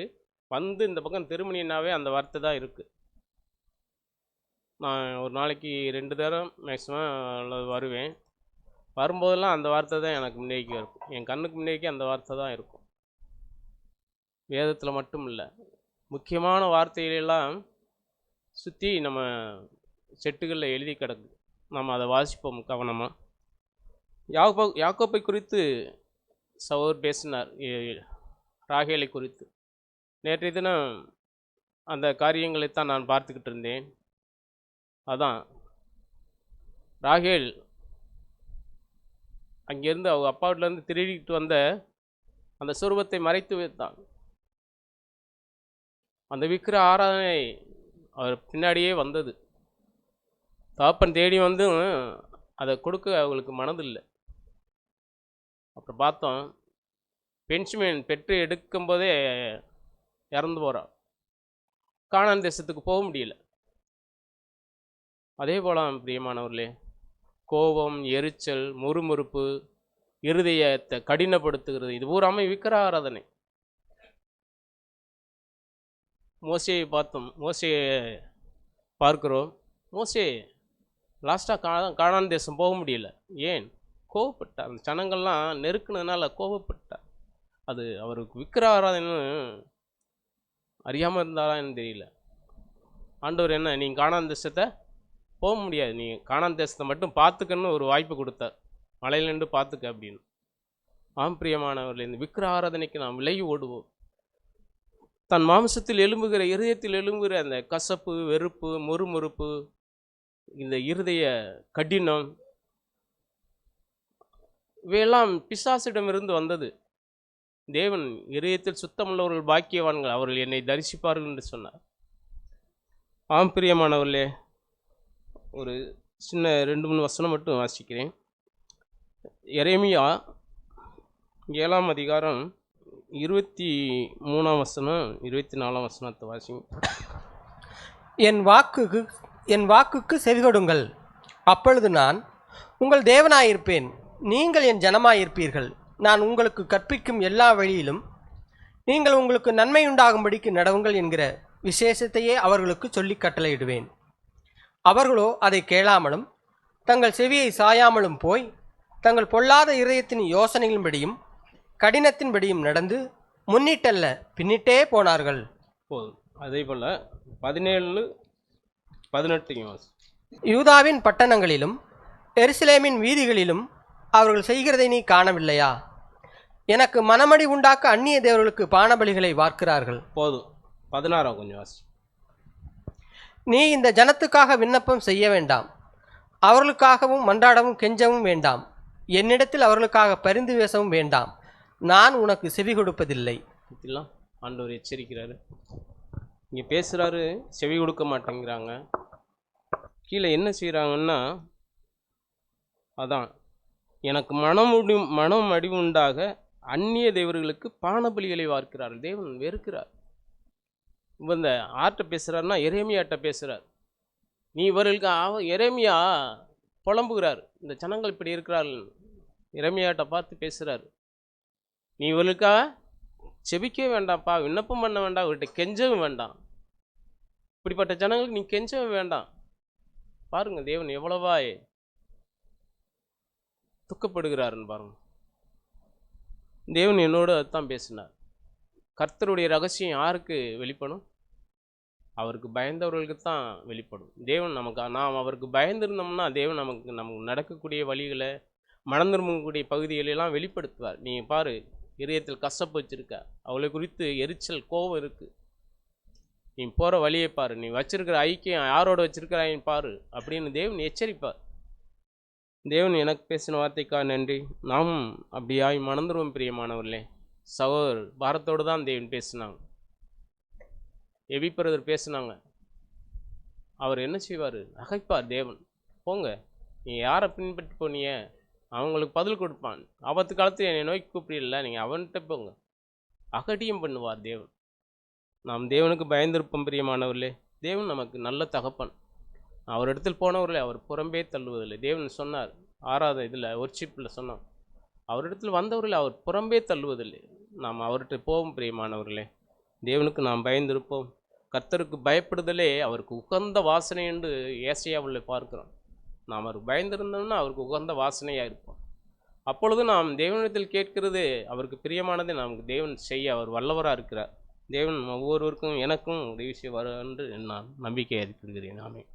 வந்து இந்த பக்கம் திருமணினாவே அந்த வார்த்தை தான் இருக்குது. நான் ஒரு நாளைக்கு 2 தரம் மேக்ஸிமம் வருவேன். வரும்போதெல்லாம் அந்த வார்த்தை தான் எனக்கு முன்னேக்கி இருக்கும். என் கண்ணுக்கு முன்னேக்கி அந்த வார்த்தை தான் இருக்கும். வேதத்தில் மட்டும் இல்லை, முக்கியமான வார்த்தைகளெல்லாம் சுற்றி நம்ம செட்டுகளில் எழுதி கிடக்கு. நம்ம அதை வாசிப்போம் கவனமாக. யாக்கோப்பை குறித்து சகோதரர் பேசினார், ராகேலை குறித்து. நேற்றைய தினம் அந்த காரியங்களைத்தான் நான் பார்த்துக்கிட்டு இருந்தேன். அதான் ராகேல் அங்கேருந்து அவங்க அப்பா வீட்டிலேருந்து திருடிக்கிட்டு வந்த அந்த சொருபத்தை மறைத்து வைத்தான். அந்த விக்கிர ஆராதனை அவர் பின்னாடியே வந்தது. தகப்பன் தேடி வந்து அதை கொடுக்க அவங்களுக்கு மனதில்லை. அப்புறம் பார்த்தோம், பென்ஷிமேன் பெற்று எடுக்கும்போதே இறந்து போகிறான். கானான் தேசத்துக்கு போக முடியல. அதே போல பிரியமானவர்களே, கோபம், எரிச்சல், முறுமுறுப்பு, இருதயத்தை கடினப்படுத்துகிறது, இது பூராமே விக்கிர ஆராதனை. மோசேயை பார்த்தோம், மோசேயை பார்க்கிறோம். மோசே லாஸ்ட்டாக கானான் தேசம் போக முடியல. ஏன்? கோபப்பட்டார். அந்த ஜனங்கள்லாம் நெருக்குனதுனால கோபப்பட்டார். அது அவருக்கு விக்கிர ஆராதனைன்னு அறியாமல் இருந்தாரான்னு தெரியல. ஆண்டவர் என்ன, நீங்கள் கானான் தேசத்தை போக முடியாது, நீ கானான் தேசத்தை மட்டும் பார்த்துக்கன்னு ஒரு வாய்ப்பு கொடுத்தார். மலையில் நின்று பார்த்துக்க அப்படின்னு. ஆம் பிரியமானவர்கள், இந்த விக்கிர ஆராதனைக்கு நாம் விலகி ஓடுவோம். தன் மாம்சத்தில் எழும்புகிற, இருதயத்தில் எழும்புகிற அந்த கசப்பு, வெறுப்பு, முறுமுறுப்பு, இந்த இருதய கடினம், இவையெல்லாம் பிசாசிடமிருந்து வந்தது. தேவன் இருதயத்தில் சுத்தமுள்ளவர்கள் பாக்கியவான்கள், அவர்கள் என்னை தரிசிப்பார்கள் என்று சொன்னார். ஆம் பிரியமானவர்களே, ஒரு சின்ன 2-3 வசனம் மட்டும் வாசிக்கிறேன். எரேமியா 7ஆம் அதிகாரம் 23ஆம் வசனம் 24ஆம் வசனத்தை வாசிங்க. என் வாக்குக்கு செவிகொடுங்கள், அப்பொழுது நான் உங்கள் தேவனாயிருப்பேன், நீங்கள் என் ஜனமாயிருப்பீர்கள். நான் உங்களுக்கு கற்பிக்கும் எல்லா வழியிலும் நீங்கள் உங்களுக்கு நன்மை உண்டாகும்படிக்கு நடவுங்கள் என்கிற விசேஷத்தையே அவர்களுக்கு சொல்லி கட்டளையிடுவேன். அவர்களோ அதை கேளாமலும் தங்கள் செவியை சாயாமலும் போய் தங்கள் பொல்லாத இருதயத்தின் யோசனைகளின்படியும் கடினத்தின்படியும் நடந்து முன்னிட்டல்ல பின்னிட்டே போனார்கள். போதும். அதே போல் 17-18 யூதாவின் பட்டணங்களிலும் எருசலேமின் வீதிகளிலும் அவர்கள் செய்கிறதை நீ காணவில்லையா? எனக்கு மனமடி உண்டாக்க அந்நிய தேவர்களுக்கு பானபலிகளை வார்க்கிறார்கள். போதும். 16 கொஞ்சம் வாசி. நீ இந்த ஜனத்துக்காக விண்ணப்பம் செய்ய வேண்டாம், அவர்களுக்காகவும் மன்றாடவும் கெஞ்சவும் வேண்டாம், என்னிடத்தில் அவர்களுக்காக பரிந்து பேசவும் வேண்டாம், நான் உனக்கு செவி கொடுப்பதில்லை. இதெல்லாம் ஆண்டவர் எச்சரிக்கிறாரு. இங்கே பேசுகிறாரு, செவி கொடுக்க மாட்டேங்கிறாங்க. கீழே என்ன செய்கிறாங்கன்னா, அதான் எனக்கு மனம் அடிவு உண்டாக அந்நிய தேவர்களுக்கு பானபலிகளை வார்க்கிறார்கள். தேவன் வெறுக்கிறார். இப்போ இந்த ஆர்ட்ட பேசுகிறாருன்னா எரேமியாட்ட பேசுகிறார். நீ இவர்களுக்கு எரேமியா புலம்புகிறார், இந்த ஜனங்கள் இப்படி இருக்கிறார்கள். எரேமியாட்ட பார்த்து பேசுகிறார், நீ இவர்களுக்காக செபிக்கவே வேண்டாம்ப்பா, விண்ணப்பம் பண்ண வேண்டாம், இவர்கிட்ட கெஞ்சவும் வேண்டாம். இப்படிப்பட்ட ஜனங்களுக்கு நீ கெஞ்சவும் வேண்டாம். பாருங்க தேவன் எவ்வளவா துக்கப்படுகிறாருன்னு பாருங்க. தேவன் என்னோடு அதுதான் பேசினார். கர்த்தருடைய ரகசியம் யாருக்கு வெளிப்படும்? அவருக்கு பயந்தவர்களுக்கு தான் வெளிப்படும். தேவன் நாம் அவருக்கு பயந்திருந்தோம்னா தேவன் நமக்கு நடக்கக்கூடிய வழிகளை, மனம் திரும்பக்கூடிய பகுதிகளெல்லாம் வெளிப்படுத்துவார். நீ பாரு, இதயத்தில் கசப்பு வச்சிருக்க, அவளை குறித்து எரிச்சல் கோபம் இருக்கு, நீ போகிற வழியை பாரு, நீ வச்சிருக்கிற ஐக்கியம் யாரோட வச்சிருக்கிறாயின்னு பாரு அப்படின்னு தேவன் எச்சரிப்பார். தேவன் எனக்கு பேசின வார்த்தைக்காக நன்றி. நாமும் அப்படியாய் மணந்துருவோம் பிரியமானவர்களே. சகோதரர் பாரத்தோடு தான் தேவன் பேசினாங்க. எபிப்பிரதர் பேசினாங்க. அவர் என்ன செய்வார்? நகைப்பார் தேவன். போங்க, நீ யாரை பின்பற்றி போனிய அவங்களுக்கு பதில் கொடுப்பான். ஆபத்து காலத்தில் என்னை நோக்கி கூப்பிடல, நீங்கள் அவன்கிட்ட போங்க. அகட்டியம் பண்ணுவார் தேவன். நாம் தேவனுக்கு பயந்திருப்போம் பிரியமானவர்களே. தேவன் நமக்கு நல்ல தகப்பன். அவரிடத்தில் போனவர்களே அவர் புறம்பே தள்ளுவதில்லை. தேவன் சொன்னார் 6வது இதில் ஒர்ஷிப்பில் சொன்னான், அவரிடத்தில் வந்தவர்களே அவர் புறம்பே தள்ளுவதில்லை. நாம் அவர்கிட்ட போவோம் பிரியமானவர்களே. தேவனுக்கு நாம் பயந்திருப்போம். கர்த்தருக்கு பயப்படுதலே அவருக்கு உகந்த வாசனை என்று ஏசாயாவில் பார்க்கிறோம். நாம் அவருக்கு பயந்திருந்தோம்னா அவருக்கு உகந்த வாசனையாக இருப்போம். அப்பொழுது நாம் தேவனிடத்தில் கேட்கிறது அவருக்கு பிரியமானதை நமக்கு தேவன் செய்ய அவர் வல்லவராக இருக்கிறார். தேவன் ஒவ்வொருவருக்கும் எனக்கும் உதவி செய்வார் என்று நான் நம்பிக்கை அறிவிக்கிறேன். ஆமென்.